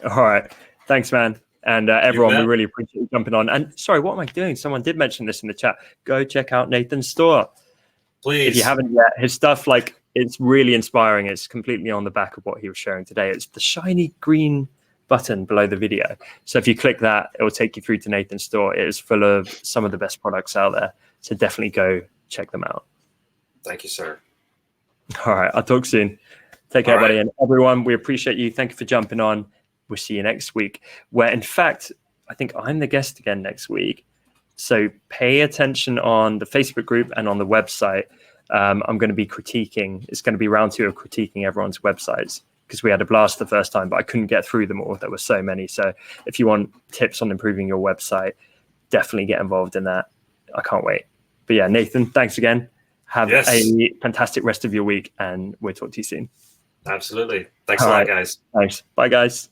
All right. Thanks, man. And everyone, we really appreciate you jumping on. And sorry, what am I doing? Someone did mention this in the chat. Go check out Nathan's store. Please. If you haven't yet, his stuff, it's really inspiring. It's completely on the back of what he was sharing today. It's the shiny green button below the video. So if you click that, it will take you through to Nathan's store. It is full of some of the best products out there. So definitely go check them out. Thank you, sir. All right. I'll talk soon. Take care, buddy. And everyone, we appreciate you. Thank you for jumping on. We'll see you next week, where, in fact, I think I'm the guest again next week. So pay attention on the Facebook group and on the website. I'm going to be critiquing. It's going to be round 2 of critiquing everyone's websites, because we had a blast the first time, but I couldn't get through them all. There were so many. So if you want tips on improving your website, definitely get involved in that. I can't wait. But yeah, Nathan, thanks again. Have a fantastic rest of your week, and we'll talk to you soon. Absolutely. Thanks a lot, guys. Thanks. Bye, guys.